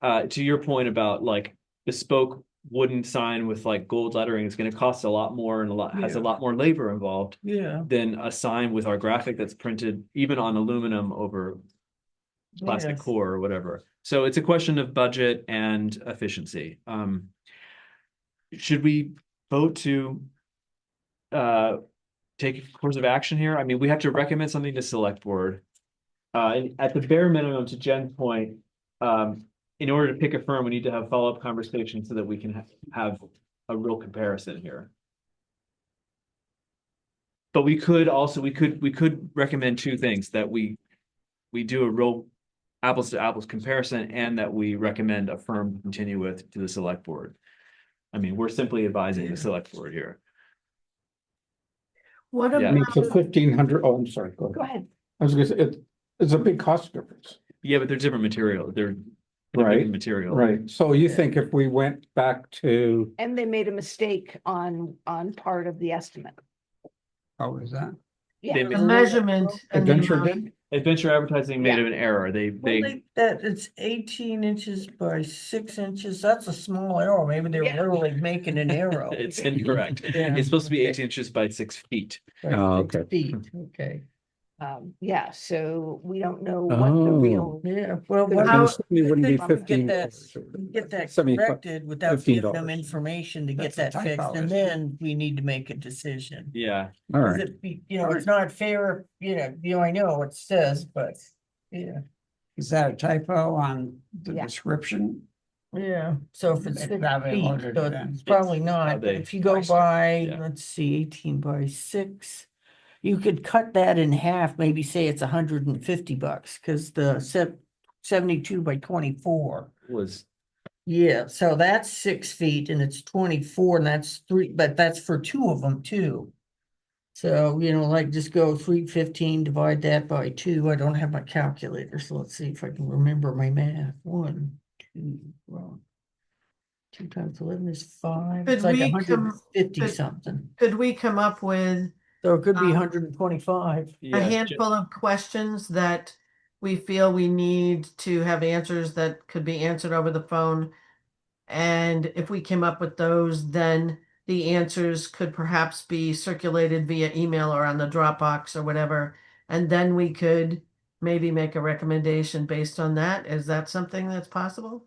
To your point about like bespoke wooden sign with like gold lettering is going to cost a lot more and has a Yeah. lot more labor involved Yeah. than a sign with our graphic that's printed even on aluminum over plastic Yes. core or whatever. So it's a question of budget and efficiency. Should we vote to take a course of action here? I mean, we have to recommend something to select board. And at the bare minimum, to Jen's point, in order to pick a firm, we need to have follow-up conversations so that we can have a real comparison here. But we could also, we could recommend two things, that we do a real apples to apples comparison and that we recommend a firm to continue with to the select board. I mean, we're simply advising the select board here. What Yeah. I mean, about, for 1,500, oh, I'm sorry, go Go ahead. ahead. I was gonna say, it's a big cost difference. Yeah, but they're different material. They're Right, different material. Right, so you think if we went back to, And they made a mistake on part of the estimate. How was that? They Yeah. made- the measurement and the Adventure amount? did? Adventure Advertising made Yeah. an error. That it's 18 inches by 6 inches. That's a small arrow. Maybe they're Yeah. literally making an arrow. It's incorrect. Yeah. It's supposed to be 18 inches by 6 feet. Right, Oh, 6 okay. feet, okay. Yeah, so we don't know what the real. Yeah, well, The what How- about- It wouldn't be Get 15. that, get that 75 corrected without giving them $15. information to get That's a that fixed, typo, and isn't it? then we need to make a decision. Yeah. All 'Cause right, it's not fair, I know it says, but, yeah, Is that a typo on the Yeah. description? yeah, so if it's It's 6 probably feet, loaded so then. it's probably how not, but they if you go priced it, by, yeah. let's see, 18 by 6. You could cut that in half, maybe say it's $150, cause the 72 by 24. Was Yeah, so that's 6 feet and it's 24 and that's 3, but that's for 2 of them too. So, like just go 315, divide that by 2. I don't have my calculator, so let's see if I can remember my math. 1, 2, well, 2 times 11 is 5. Could It's like we 150 could- something. Could we come up with So it could be um, 125. a yeah, handful of questions that we feel we need to have answers that could be answered over the phone? And if we came up with those, then the answers could perhaps be circulated via email or on the Dropbox or whatever. And then we could maybe make a recommendation based on that. Is that something that's possible?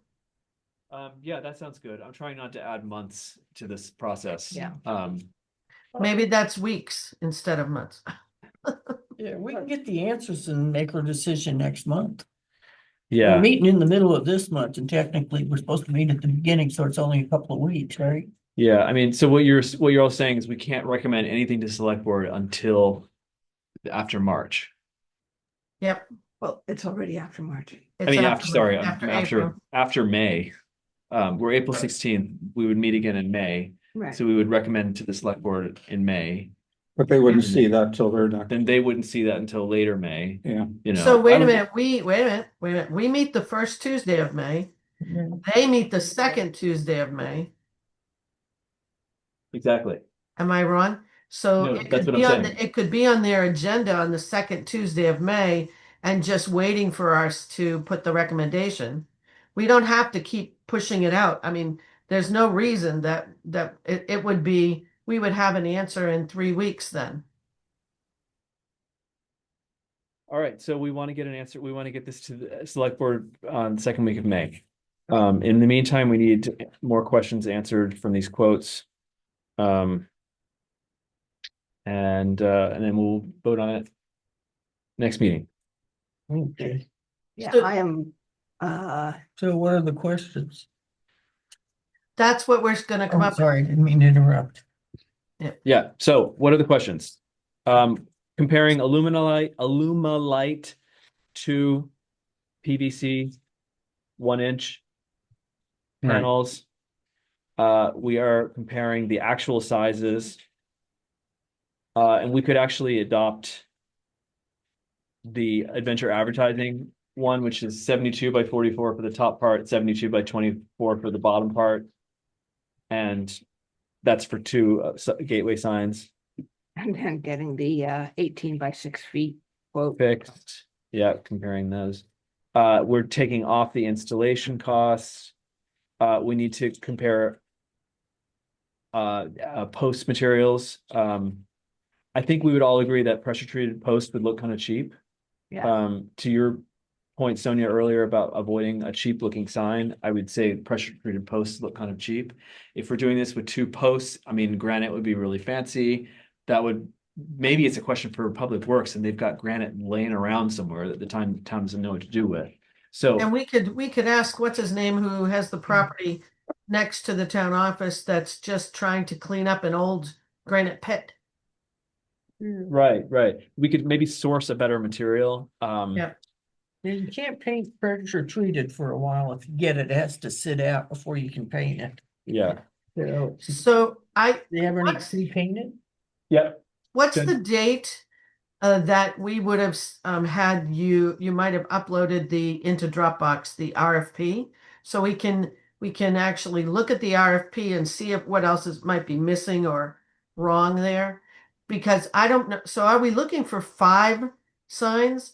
yeah, that sounds good. I'm trying not to add months to this process. Yeah. Maybe that's weeks instead of months. Yeah, we can get the answers and make our decision next month. We're Yeah, meeting in the middle of this month and technically we're supposed to meet at the beginning, so it's only a couple of weeks, right? yeah. I mean, so what you're all saying is we can't recommend anything to select board until after March. Yep. Well, it's already after March. I mean, April. after May. We're April 16th. We would meet again in May. Right. So we would recommend to the select board in May. but they wouldn't see that till they're not, Then they wouldn't see that until later May, yeah. So wait a I would- minute, wait a minute. We meet the first Tuesday of May. They meet the second Tuesday of May. Exactly. Am I wrong? So No, it that's could what be I'm on saying. it could be on their agenda on the second Tuesday of May and just waiting for us to put the recommendation. We don't have to keep pushing it out. I mean, there's no reason that it would be, we would have an answer in 3 weeks then. All right, so we want to get an answer. We want to get this to the select board on the second week of May. In the meantime, we need more questions answered from these quotes. And then we'll vote on it next meeting. Okay, Yeah, So- I am, so what are the questions? That's what we're gonna come I'm up. sorry, didn't mean to interrupt. Yeah, so what are the questions? Comparing Alumalite to PVC 1-inch Right. panels. We are comparing the actual sizes. And we could actually adopt the adventure advertising one, which is 72 by 44 for the top part, 72 by 24 for the bottom part. And that's for two gateway signs and then getting the 18 by 6 feet quote. fixed. Yeah, comparing those. We're taking off the installation costs. We need to compare post materials. I think we would all agree that pressure treated posts would look kind of cheap. Yeah, To your point, Sonia, earlier about avoiding a cheap looking sign, I would say pressure treated posts look kind of cheap. If we're doing this with 2 posts, I mean, granite would be really fancy. That would, maybe it's a question for Public Works and they've got granite laying around somewhere that the town doesn't know what to do with. So, And we could ask, what's his name, who has the property next to the town office that's just trying to clean up an old granite pit. right. We could maybe source a better material. Yeah. Yeah, you can't paint pressure treated for a while. If you get it, it has to sit out before you can paint it. Yeah. So, So they ever need What's- pre-painted? Yep. what's Good. the date that we would have had you might have uploaded into Dropbox, the RFP, so we can actually look at the RFP and see if what else might be missing or wrong there, because I don't know. So are we looking for 5 signs?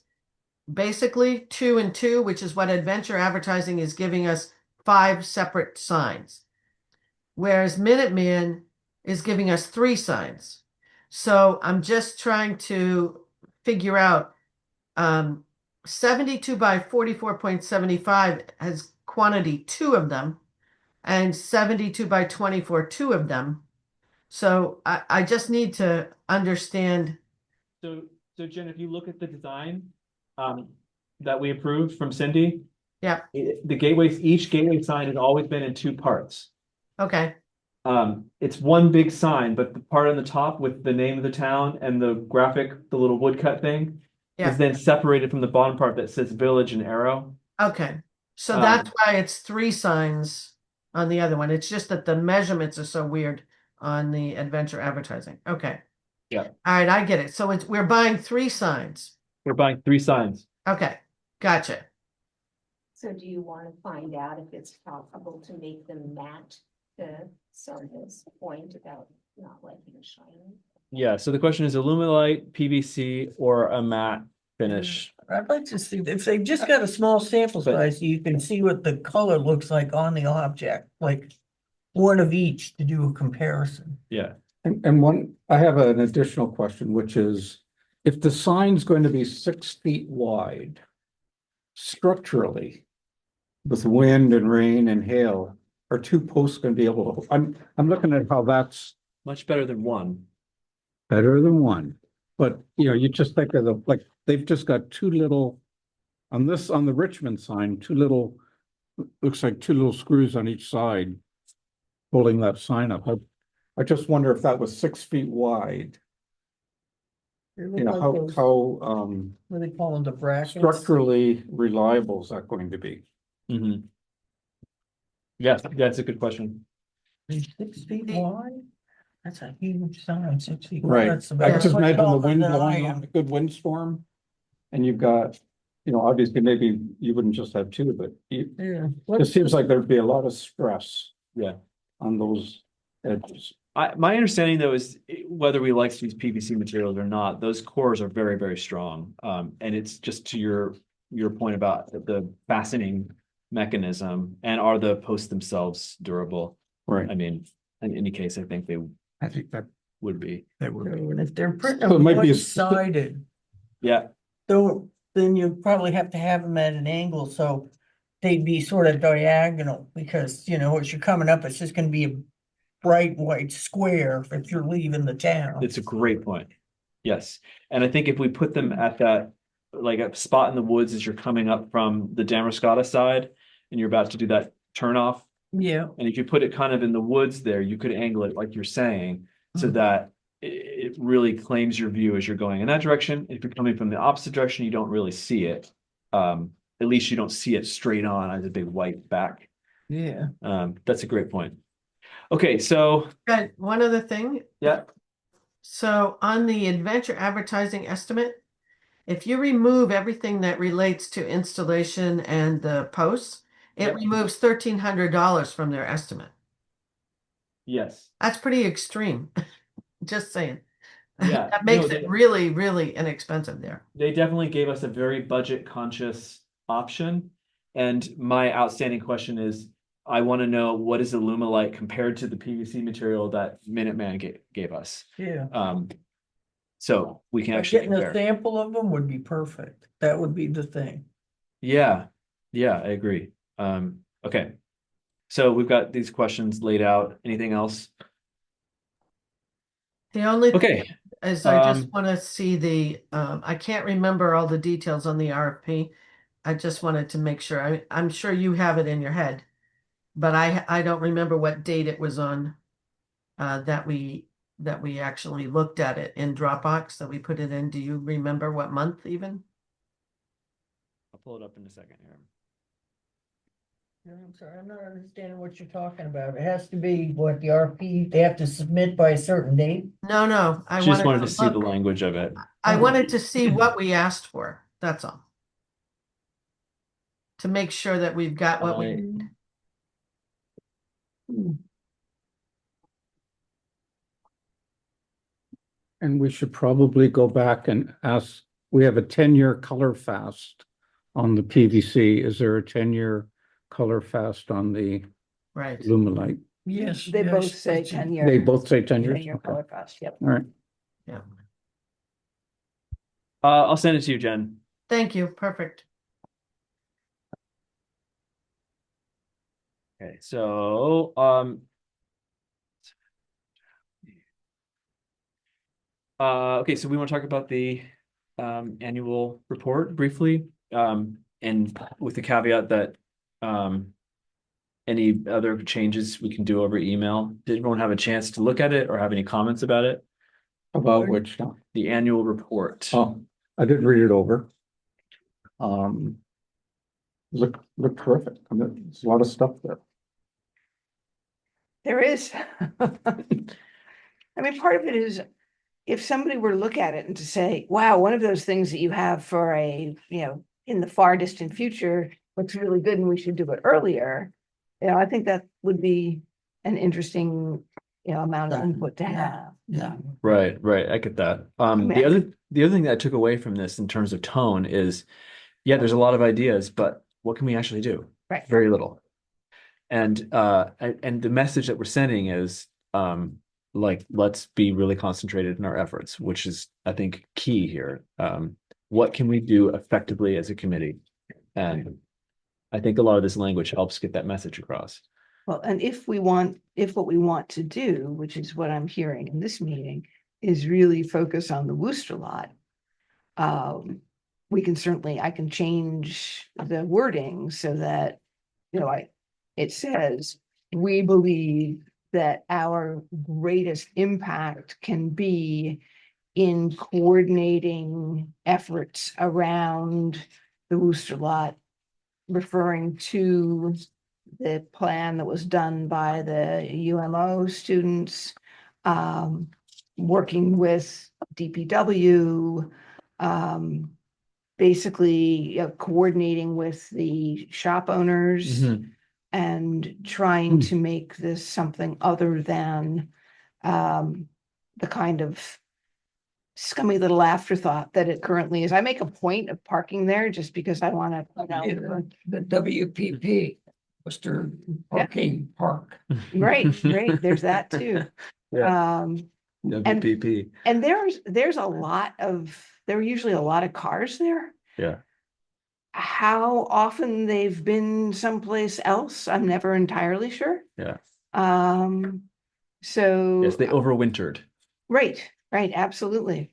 Basically 2 and 2, which is what Adventure Advertising is giving us, 5 separate signs. Whereas Minuteman is giving us 3 signs. So I'm just trying to figure out 72 by 44.75 has quantity 2 of them, and 72 by 24 2 of them. So I just need to understand. So Jen, if you look at the design, that we approved from Cindy. Yeah. Each gateway sign has always been in 2 parts. Okay. It's one big sign, but the part on the top with the name of the town and the graphic, the little woodcut thing, Yeah. is then separated from the bottom part that says village and arrow. Okay. So that's why it's 3 signs on the other one. It's just that the measurements are so weird on the Adventure Advertising. Okay. Yeah. All right, I get it. So we're buying 3 signs. We're buying 3 signs. Okay. Gotcha. So do you want to find out if it's possible to make them matte to Sonia's point about not liking shiny? Yeah, so the question is Alumalite, PVC, or a matte finish. I'd like to see, if they've just got a small sample But- size, you can see what the color looks like on the object, like one of each to do a comparison. Yeah. And I have an additional question, which is, if the sign's going to be 6 feet wide, structurally, with wind and rain and hail, are 2 posts going to be able to, I'm looking at how that's Much better than 1. better than 1. But, you just think of they've just got 2 little, on the Richmond sign, 2 little, looks like 2 little screws on each side holding that sign up. I just wonder if that was 6 feet wide, They look like how, those- how, What do they call them, the brackets? structurally reliable is that going to be? Mm-hmm. Yeah, that's a good question. They're 6 feet wide? That's a huge sign, 6 feet. wide. Right, That's I about just much imagine the taller wind than I blowing am. on a good windstorm. And you've got, obviously maybe you wouldn't just have 2, but Yeah. it seems like there'd be a lot of stress. Yeah. On those edges. My understanding though is whether we like these PVC materials or not, those cores are very, very strong. And it's just to your point about the fastening mechanism, and are the posts themselves durable? Right. I mean, in any case, I think they I think that would be. would be. And if they're printing So it them might be a- one-sided, Yeah, Don't, then you probably have to have them at an angle, so they'd be sort of diagonal, because, you know, as you're coming up, it's just gonna be a bright white square if you're leaving the town. It's a great point. Yes, and I think if we put them at that, like a spot in the woods as you're coming up from the Damascotta side and you're about to do that turnoff, Yeah, and if you put it kind of in the woods there, you could angle it like you're saying, so Mhm. that it really claims your view as you're going in that direction. If you're coming from the opposite direction, you don't really see it. At least you don't see it straight on as a big white back. yeah. That's a great point. Okay, so Good. One other thing. yeah, So on the adventure advertising estimate, if you remove everything that relates to installation and the posts, it Yep. removes $1,300 from their estimate. yes, That's pretty extreme. Just saying. yeah. That makes No, it really, really inexpensive there. they definitely gave us a very budget conscious option. And my outstanding question is, I want to know what is Alumilite compared to the PVC material that Minuteman gave us. Yeah. So we can But actually getting a compare. sample of them would be perfect. That would be the thing. Yeah, I agree. Okay. So we've got these questions laid out. Anything else? The only thing Okay, is I just um, want to see the, I can't remember all the details on the RFP. I just wanted to make sure, I'm sure you have it in your head, but I don't remember what date it was on. That we actually looked at it in Dropbox, that we put it in. Do you remember what month even? I'll pull it up in a second here. I'm sorry, I'm not understanding what you're talking about. It has to be what the RP, they have to submit by a certain date. No, I She just wanted to to see the look. language of it. I wanted to see what we asked for, that's all. To make sure that we've got what we need. And we should probably go back and ask, we have a 10-year color fast on the PVC. Is there a 10-year color fast on the Right. Lumilite? Yes. They yes, both say it's- 10 year. They both say 10 years? 10 year Okay. color fast, yep. All right. Yeah. I'll send it to you, Jen. Thank you, perfect. Okay, so, okay, so we want to talk about the annual report briefly, and with the caveat that any other changes we can do over email. Did everyone have a chance to look at it or have any comments about it? About which now? The annual report. Oh, I did read it over. Look terrific. I mean, there's a lot of stuff there. There is. I mean, part of it is if somebody were to look at it and to say, wow, one of those things that you have for a, you know, in the far distant future looks really good and we should do it earlier. You know, I think that would be an interesting, you know, amount of input to have. Yeah. Right, I get that. The other thing that I took away from this in terms of tone is, yeah, there's a lot of ideas, but what can we actually do? Right. Very little. And the message that we're sending is like, let's be really concentrated in our efforts, which is, I think, key here. What can we do effectively as a committee? And I think a lot of this language helps get that message across. Well, and if what we want to do, which is what I'm hearing in this meeting, is really focus on the Worcester lot. We can certainly, I can change the wording so that, you know, it says, we believe that our greatest impact can be in coordinating efforts around the Worcester lot, referring to the plan that was done by the UMO students, working with DPW, basically coordinating with the shop owners and trying to make this something other than the kind of scummy little afterthought that it currently is. I make a point of parking there just because I want to, The WPP, Worcester Parking Park. right, there's that too. WPP. And there's a lot of there are usually a lot of cars there. Yeah. How often they've been someplace else, I'm never entirely sure. Yeah. So. Yes, they overwintered. Right, right, absolutely.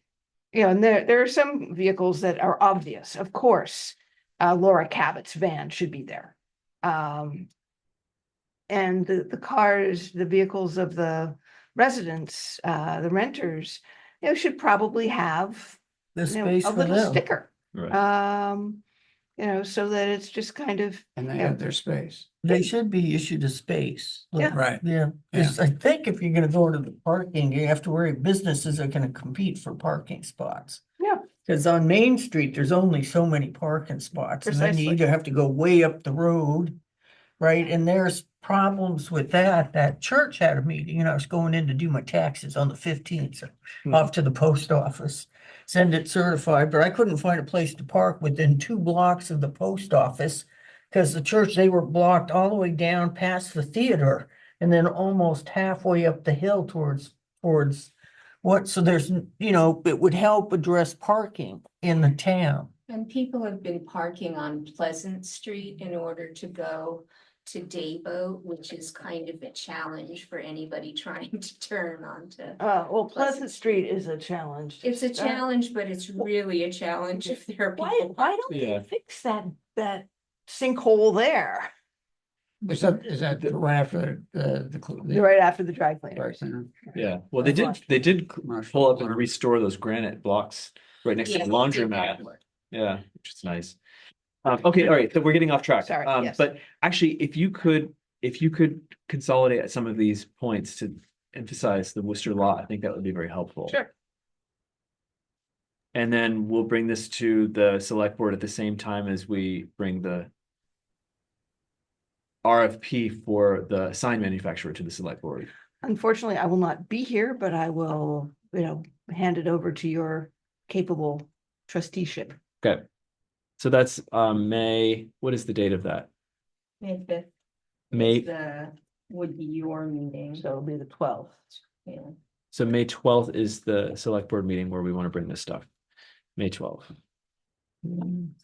You know, and there are some vehicles that are obvious, of course. Laura Cabot's van should be there. And the cars, the vehicles of the residents, the renters, you know, should probably have, The you know, space a for little them. sticker. Right. You know, so that it's just kind of, And they Yeah. have their space. They should be issued a space. Yeah. Right. Yeah, because I think if you're gonna go to the parking, you have to worry businesses are gonna compete for parking spots. Yeah. Because on Main Street, there's only so many parking spots, and then you Precisely. either have to go way up the road, right? And there's problems with that. That church had a meeting, and I was going in to do my taxes on the 15th, so off to the post office, send it certified, but I couldn't find a place to park within 2 blocks of the post office. Because the church, they were blocked all the way down past the theater and then almost halfway up the hill towards what, so there's, you know, it would help address parking in the town. And people have been parking on Pleasant Street in order to go to Dayboat, which is kind of a challenge for anybody trying to turn onto. well, Pleasant Street is a challenge. It's a challenge, but it's really a challenge if there are people. Why don't Yeah. they fix that sinkhole there? Is that right after the Right after the dry dry cleaners. cleaner? Yeah. Well, they did Commercial pull up and farm. restore those granite blocks right next to the laundromat. Yeah, which is nice. Okay, all right, so we're getting off track. Sorry, yes. But actually, if you could consolidate some of these points to emphasize the Worcester law, I think that would be very helpful. Sure. And then we'll bring this to the select board at the same time as we bring the RFP for the sign manufacturer to the select board. Unfortunately, I will not be here, but I will, you know, hand it over to your capable trusteeship. Okay. So that's May, what is the date of that? May 5th. May, Would be your meeting. So it'll be the 12th. Yeah. so May 12th is the select board meeting where we want to bring this stuff. May 12th.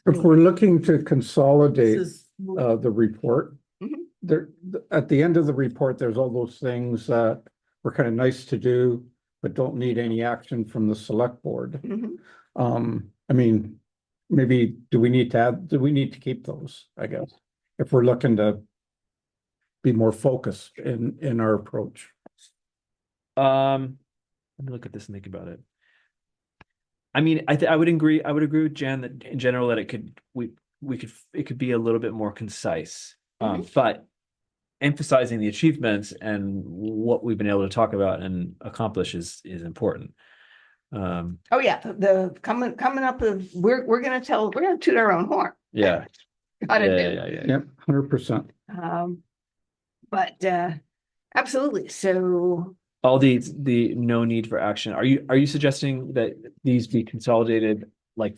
If we're looking to consolidate This is- the report. Mhm. There, at the end of the report, there's all those things that were kind of nice to do, but don't need any action from the select board. Mhm. I mean, maybe, do we need to keep those, I guess? If we're looking to be more focused in our approach. Let me look at this and think about it. I mean, I would agree with Jan that in general that it could be a little bit more concise. But emphasizing the achievements and what we've been able to talk about and accomplish is important. Oh, yeah, the coming up of, we're gonna toot our own horn. Yeah. Gotta do. Yeah. Yep, 100%. But absolutely, so All the no need for action. Are you suggesting that these be consolidated like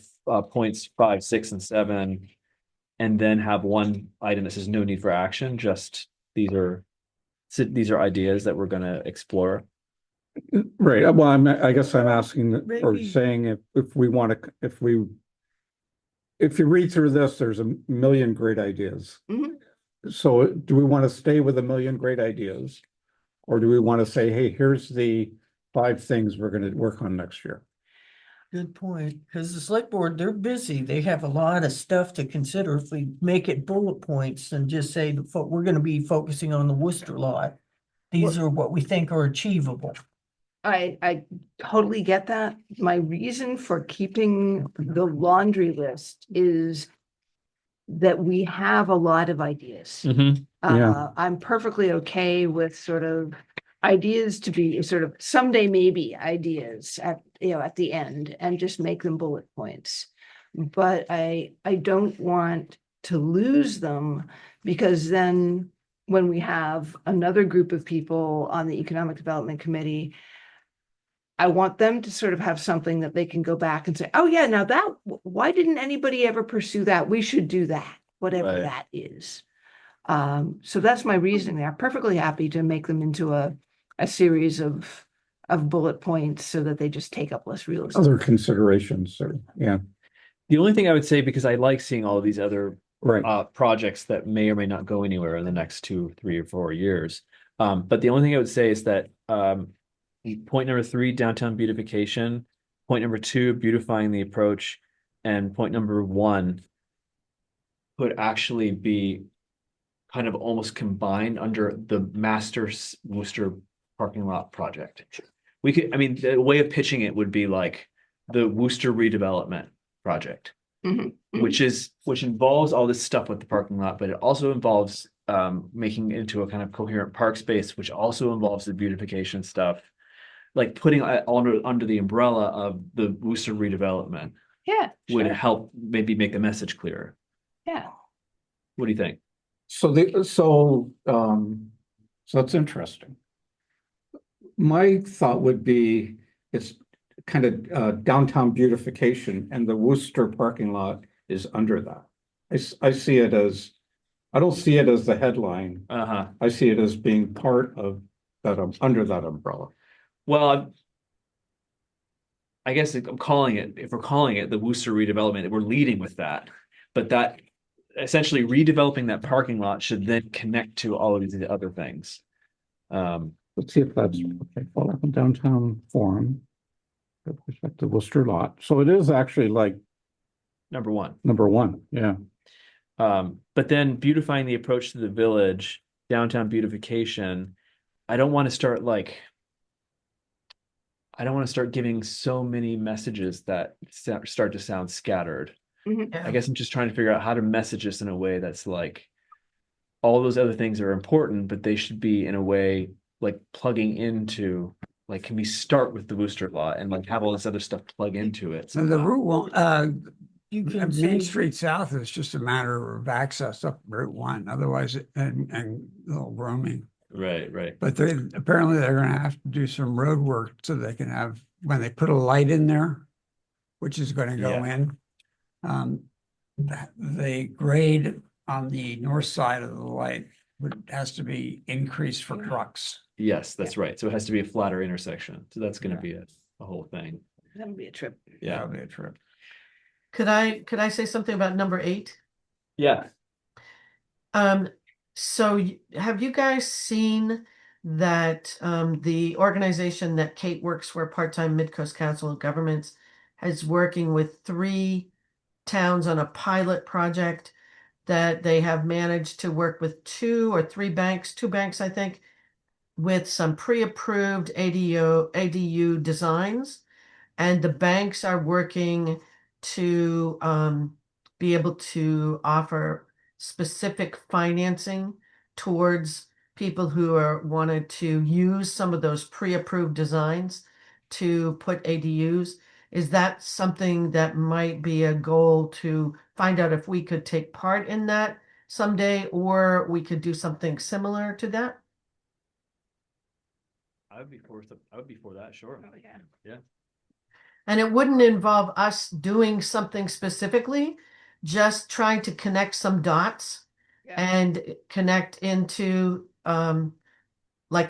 points 5, 6, and 7, and then have one item that says no need for action? Just these are ideas that we're gonna explore. Right, well, I guess I'm asking or Maybe- saying if we want to, if you read through this, there's a million great ideas. Mhm. So do we want to stay with a million great ideas? Or do we want to say, hey, here's the 5 things we're going to work on next year? Good point, because the select board, they're busy. They have a lot of stuff to consider. If we make it bullet points and just say, we're gonna be focusing on the Worcester lot. These are what we think are achievable. I totally get that. My reason for keeping the laundry list is that we have a lot of ideas. Yeah. I'm perfectly okay with sort of ideas to be sort of someday maybe ideas at the end and just make them bullet points. But I don't want to lose them, because then when we have another group of people on the Economic Development Committee, I want them to sort of have something that they can go back and say, oh yeah, now why didn't anybody ever pursue that? We should do that, whatever Right. that is. So that's my reasoning. I'm perfectly happy to make them into a series of of bullet points so that they just take up less real estate. Other considerations, or, yeah, The only thing I would say, because I like seeing all of these other right. projects that may or may not go anywhere in the next 2, 3, or 4 years. But the only thing I would say is that point number 3, downtown beautification. Point number 2, beautifying the approach, and point number 1 could actually be kind of almost combined under the master Worcester parking lot project. We could, I mean, the way of pitching it would be like the Worcester redevelopment project, Mhm, mhm. which involves all this stuff with the parking lot, but it also involves making it into a kind of coherent park space, which also involves the beautification stuff, like putting it under the umbrella of the Worcester redevelopment Yeah, would sure. help maybe make the message clearer. Yeah. What do you think? So that's interesting. My thought would be, it's kind of downtown beautification, and the Worcester parking lot is under that. I see it as, I don't see it as the headline. Uh-huh. I see it as being part of that, under that umbrella. Well, I guess I'm calling it, if we're calling it the Worcester redevelopment, we're leading with that. But that essentially redeveloping that parking lot should then connect to all of these other things. Let's see if that's okay. Follow up on downtown forum. With respect to Worcester lot. So it is actually like Number 1. number 1. Yeah. But then beautifying the approach to the village, downtown beautification. I don't want to start giving so many messages that start to sound scattered. Mhm. I guess I'm just trying to figure out how to message this in a way that's like all those other things are important, but they should be in a way like plugging into, like, can we start with the Worcester lot and like have all this other stuff plug into it? So the Route 1, You can Main say, Street South is just a matter of access up Route 1, otherwise, and little roaming. Right. But apparently they're gonna have to do some road work so they can have, when they put a light in there, which is gonna go in. The grade on the north side of the light has to be increased for trucks. Yes, that's right. So it has to be a flatter intersection. So that's going to be a whole thing. That'll be a trip. Yeah. That'll be a trip. Could I say something about number 8? Yeah. So have you guys seen that the organization that Kate works for, Part-Time Midcoast Council of Governments, is working with 3 towns on a pilot project that they have managed to work with 2 or 3 banks, 2 banks, I think, with some pre-approved ADU designs. And the banks are working to be able to offer specific financing towards people who wanted to use some of those pre-approved designs to put ADUs. Is that something that might be a goal to find out if we could take part in that someday, or we could do something similar to that? I would be for that, sure. Oh, yeah. And it wouldn't involve us doing something specifically, just trying to connect some dots Yeah. and connect into like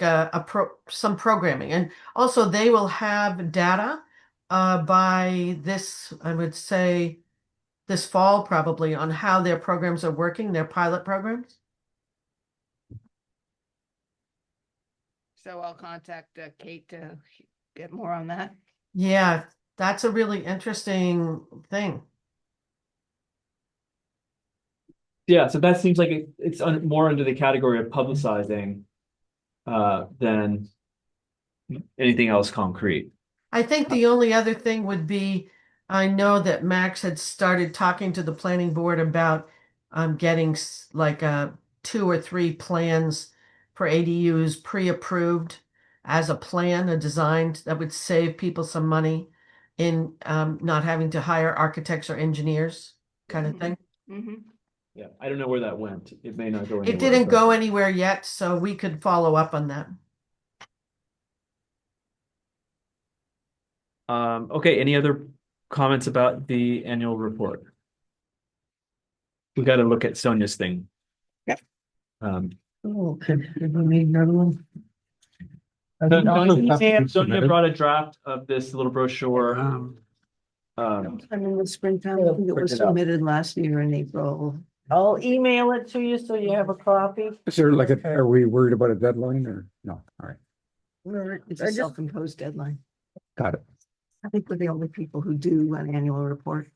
some programming. And also they will have data by this, I would say, this fall probably, on how their programs are working, their pilot programs. So I'll contact Kate to get more on that. Yeah, that's a really interesting thing. Yeah. So that seems like it's more under the category of publicizing than anything else concrete. I think the only other thing would be, I know that Max had started talking to the planning board about getting like 2 or 3 plans for ADUs pre-approved as a plan, a design that would save people some money in not having to hire architects or engineers, kind of thing. Mm-hmm. Yeah. I don't know where that went. It may not go anywhere. It didn't but- go anywhere yet, so we could follow up on that. Okay. Any other comments about the annual report? We got to look at Sonia's thing. Yeah. oh, could we need another one? Sonia brought a draft of this little brochure. Sometime in the springtime, I think it was submitted last year in April. I'll email it to you so you have a copy. Is there like Okay. are we worried about a deadline or no? All right, It's I a just- self-imposed deadline. got it. I think we're the only people who do an annual report.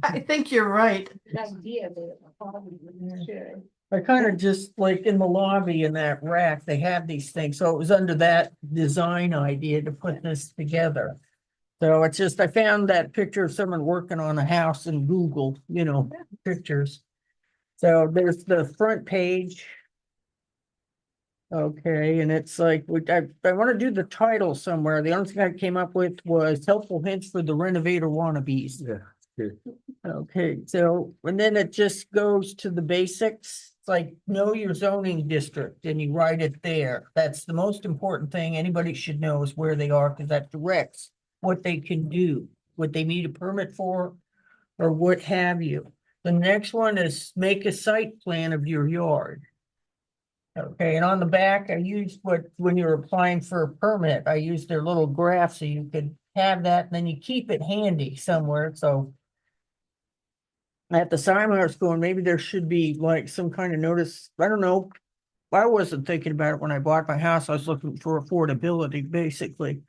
I think you're right. Idea that probably should. I kind of just like in the lobby in that rack, they have these things. So it was under that design idea to put this together. So it's just, I found that picture of someone working on a house in Google, pictures. So there's the front page. Okay, and it's like, I want to do the title somewhere. The only thing I came up with was helpful hints for the renovator wannabes. Yeah. Okay, so, and then it just goes to the basics. It's like, know your zoning district and you write it there. That's the most important thing anybody should know is where they are, because that directs what they can do, what they need a permit for, or what have you. The next one is make a site plan of your yard. Okay, and on the back, I used when you're applying for a permit, I used their little graph so you could have that, and then you keep it handy somewhere, so. At the time I was going, maybe there should be like some kind of notice, I don't know. I wasn't thinking about it when I bought my house, I was looking for affordability, basically.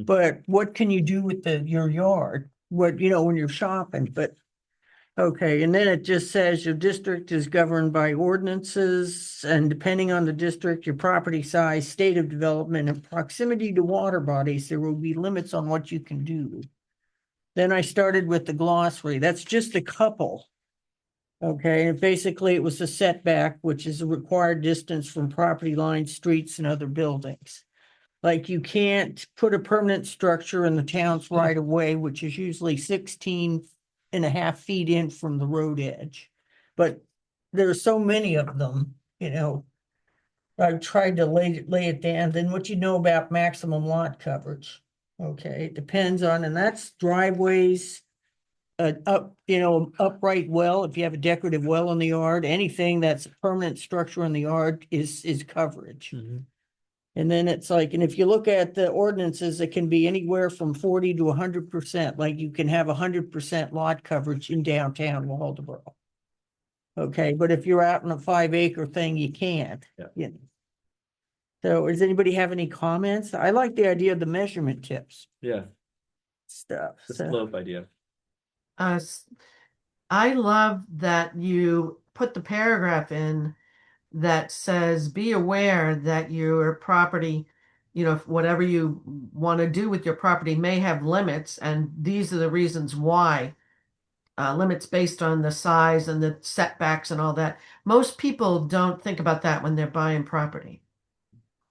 But what can you do with your yard? What, when you're shopping, but. Okay, and then it just says your district is governed by ordinances, and depending on the district, your property size, state of development, and proximity to water bodies, there will be limits on what you can do. Then I started with the glossary. That's just a couple. Okay, and basically it was a setback, which is a required distance from property lines, streets, and other buildings. Like you can't put a permanent structure in the town's right of way, which is usually 16.5 feet in from the road edge. But there are so many of them, I've tried to lay it down. Then what you know about maximum lot coverage. Okay, it depends on, and that's driveways, upright well, if you have a decorative well in the yard, anything that's a permanent structure in the yard is coverage. And then it's like, and if you look at the ordinances, it can be anywhere from 40 to 100%, like you can have 100% lot coverage in downtown Waldeboro. Okay, but if you're out in a 5-acre thing, you can't. Yeah. So does anybody have any comments? I like the idea of the measurement tips Yeah, stuff. the So, slope idea. I love that you put the paragraph in that says, be aware that your property, whatever you want to do with your property may have limits, and these are the reasons why. Limits based on the size and the setbacks and all that. Most people don't think about that when they're buying property.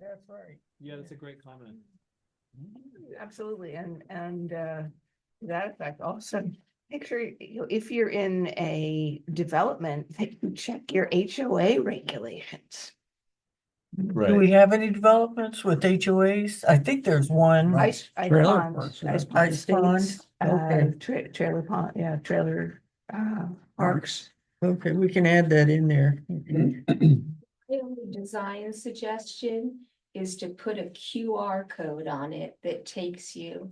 that's right. Yeah, that's a great comment. Absolutely, and to that effect also, make sure, if you're in a development, that you check your HOA regulations. Do we have any developments with HOAs? I think there's one. Ice Trailer Pond, parks, Ice yeah. Pond Ice Pond, Estates, okay. Trailer Pond, yeah, trailer, parks. Okay, we can add that in there. The only design suggestion is to put a QR code on it that takes you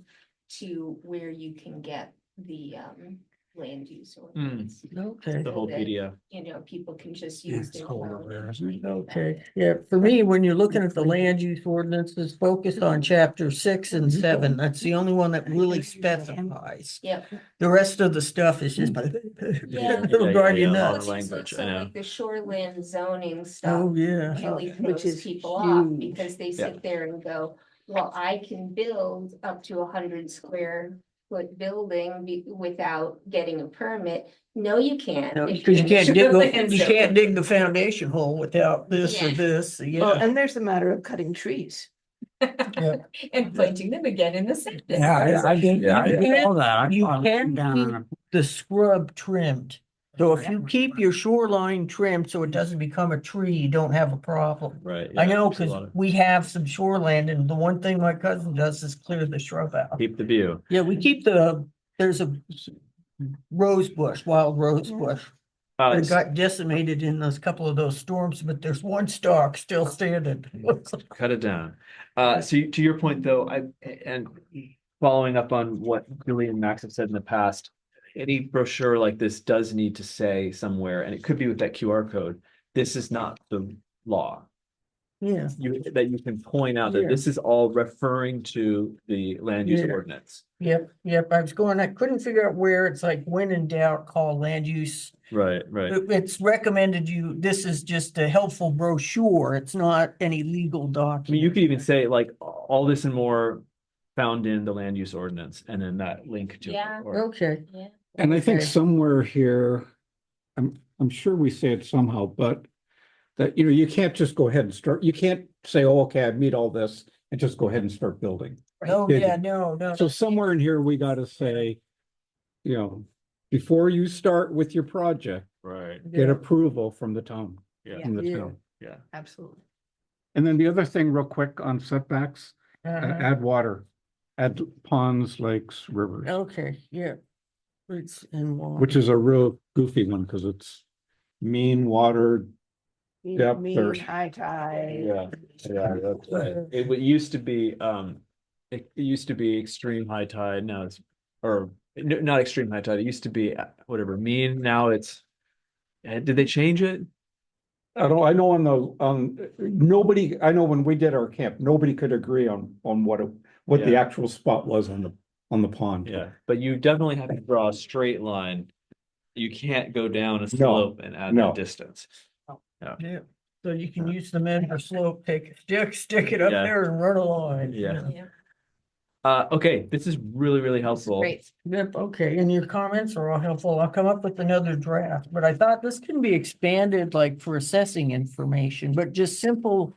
to where you can get the land use ordinance. Okay. The whole So that, PDF. people can just Yeah, use it's their cold phone over there, and isn't it? read about Okay, it. yeah, for me, when you're looking at the land use ordinances, focus on chapter 6 and 7. That's the only one that really specifies. Yep. The rest of the stuff is just. Yeah. It'll drive you Yeah, nuts. yeah. language, I So know. like the shoreland zoning Oh, stuff yeah. really Which throws is people off huge. because they Yeah. sit there and go, well, I can build up to 100 square foot building without getting a permit. No, you can't. No, if because you you're can't dig, shoreland you zone. can't dig the foundation hole without this or Yeah. this, Well, yeah. and there's the matter of cutting trees. And planting them again in the septic. Yeah, I did all that. I You thought can down keep on the scrub trimmed. So if you keep your shoreline trimmed so it doesn't become a tree, you don't have a problem. Right. I yeah, know, there's a because lot of- we have some shoreland, and the one thing my cousin does is clear the shrub out. Keep the view. Yeah, we keep there's a rose bush, wild rose bush. It got decimated in those couple of those storms, but there's one stalk still standing. Cut it down. So to your point though, and following up on what Julie and Max have said in the past, any brochure like this does need to say somewhere, and it could be with that QR code, this is not the law. Yeah, That you can point out that Yeah. this is all referring to the land use Yeah. ordinance. yep. I couldn't figure out where it's like, when in doubt, call land use. Right. It's recommended this is just a helpful brochure. It's not any legal I mean, document. you could even say like all this and more found in the land use ordinance, and then that link to. Yeah. Okay, Yeah. And I think Okay. somewhere here, I'm sure we say it somehow, but that, you can't just go ahead and start, you can't say, oh, okay, I meet all this and just go ahead and start building. oh, Did- yeah, no. So somewhere in here, we gotta say, before you start with your project, Right. get Yeah. approval from the town, Yeah. from the Yeah. town. Yeah. Absolutely. And then the other thing real quick on setbacks, Uh-huh. add water, add ponds, lakes, rivers, Okay, yeah. It's in water. which is a real goofy one because it's mean water. Depth or- High tide. Yeah, that's right. It used to be, it used to be extreme high tide, now it's, or not extreme high tide, it used to be whatever, mean, now it's. Did they change it? I know nobody, I know when we did our camp, nobody could agree on what the Yeah. actual spot was on the pond. Yeah, but you definitely have to draw a straight line. You can't go down a slope and add no. that distance. Yeah, so you can use the measure slope, take a stick it up Yeah. there and run a line. Yeah. Yeah. Okay, this is really, really helpful. Great. Yep, okay, and your comments are all helpful. I'll come up with another draft, but I thought this can be expanded like for assessing information, but just simple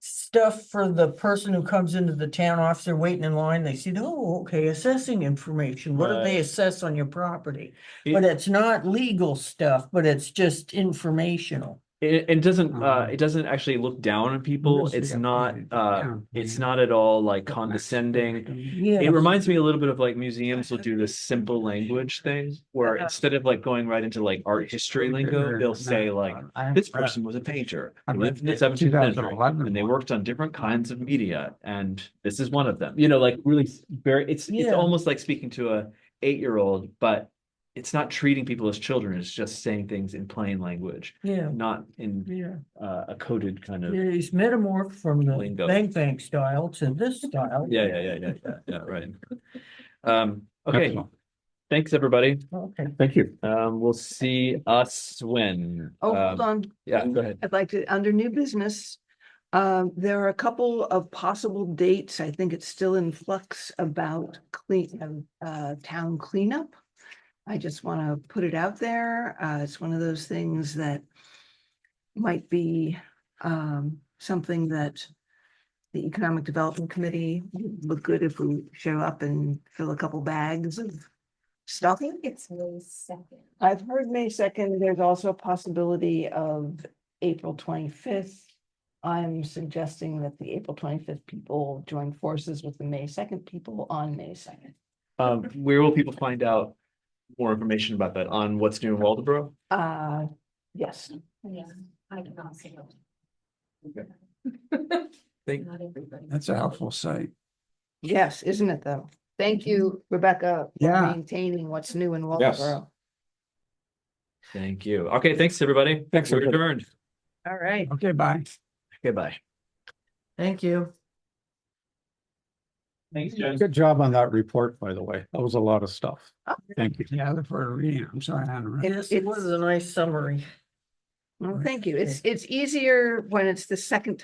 stuff for the person who comes into the town office, they're waiting in line, they see, oh, okay, assessing information. What do they Right. assess on your property? It- But it's not legal stuff, but it's just informational. It doesn't actually look down on people. Yes, It's yeah, not, yeah. it's not at all like condescending. Yeah. It reminds me a little bit of like museums will do this simple language thing where instead of like going right into like art history lingo, they'll say like, this person was a painter. I They lived in the read 17th century 2011 and they one. worked on different kinds of media, and this is one of them. Like really very, it's Yeah. almost like speaking to a 8-year-old, but it's not treating people as children. It's just saying things in plain language, Yeah, not in yeah. a coded kind of. Yeah, he's metamorphed from the Lingo. bang style to this style. Yeah, right. Okay, Excellent. thanks, everybody. Okay. Thank you. We'll see us when. Oh, hold on. Yeah, go ahead. I'd like to, under new business, there are a couple of possible dates. I think it's still in flux about town cleanup. I just want to put it out there. It's one of those things that might be something that the Economic Development Committee would look good if we show up and fill a couple bags of I stuff. think it's May 2nd. I've heard May 2nd. There's also a possibility of April 25th. I'm suggesting that the April 25th people join forces with the May 2nd people on May 2nd. Where will people find out more information about that? On What's New in Waldeboro? Yes. Yeah, I can also. Thank- Not everybody. That's a helpful site. Yes, isn't it though? Thank you, Rebecca, for Yeah. maintaining what's new in Yes. Waldeboro. Thank you. Okay, thanks, everybody. Thanks, We're everybody. adjourned. All right. Okay, bye. Okay, bye. Thank you. Thanks, Jen. Good job on that report, by the way. That was a lot of stuff. Thank you. Yeah, I look forward to reading it. I'm sorry, I haven't read it. It was a nice summary. Well, thank you. It's easier when it's the second time.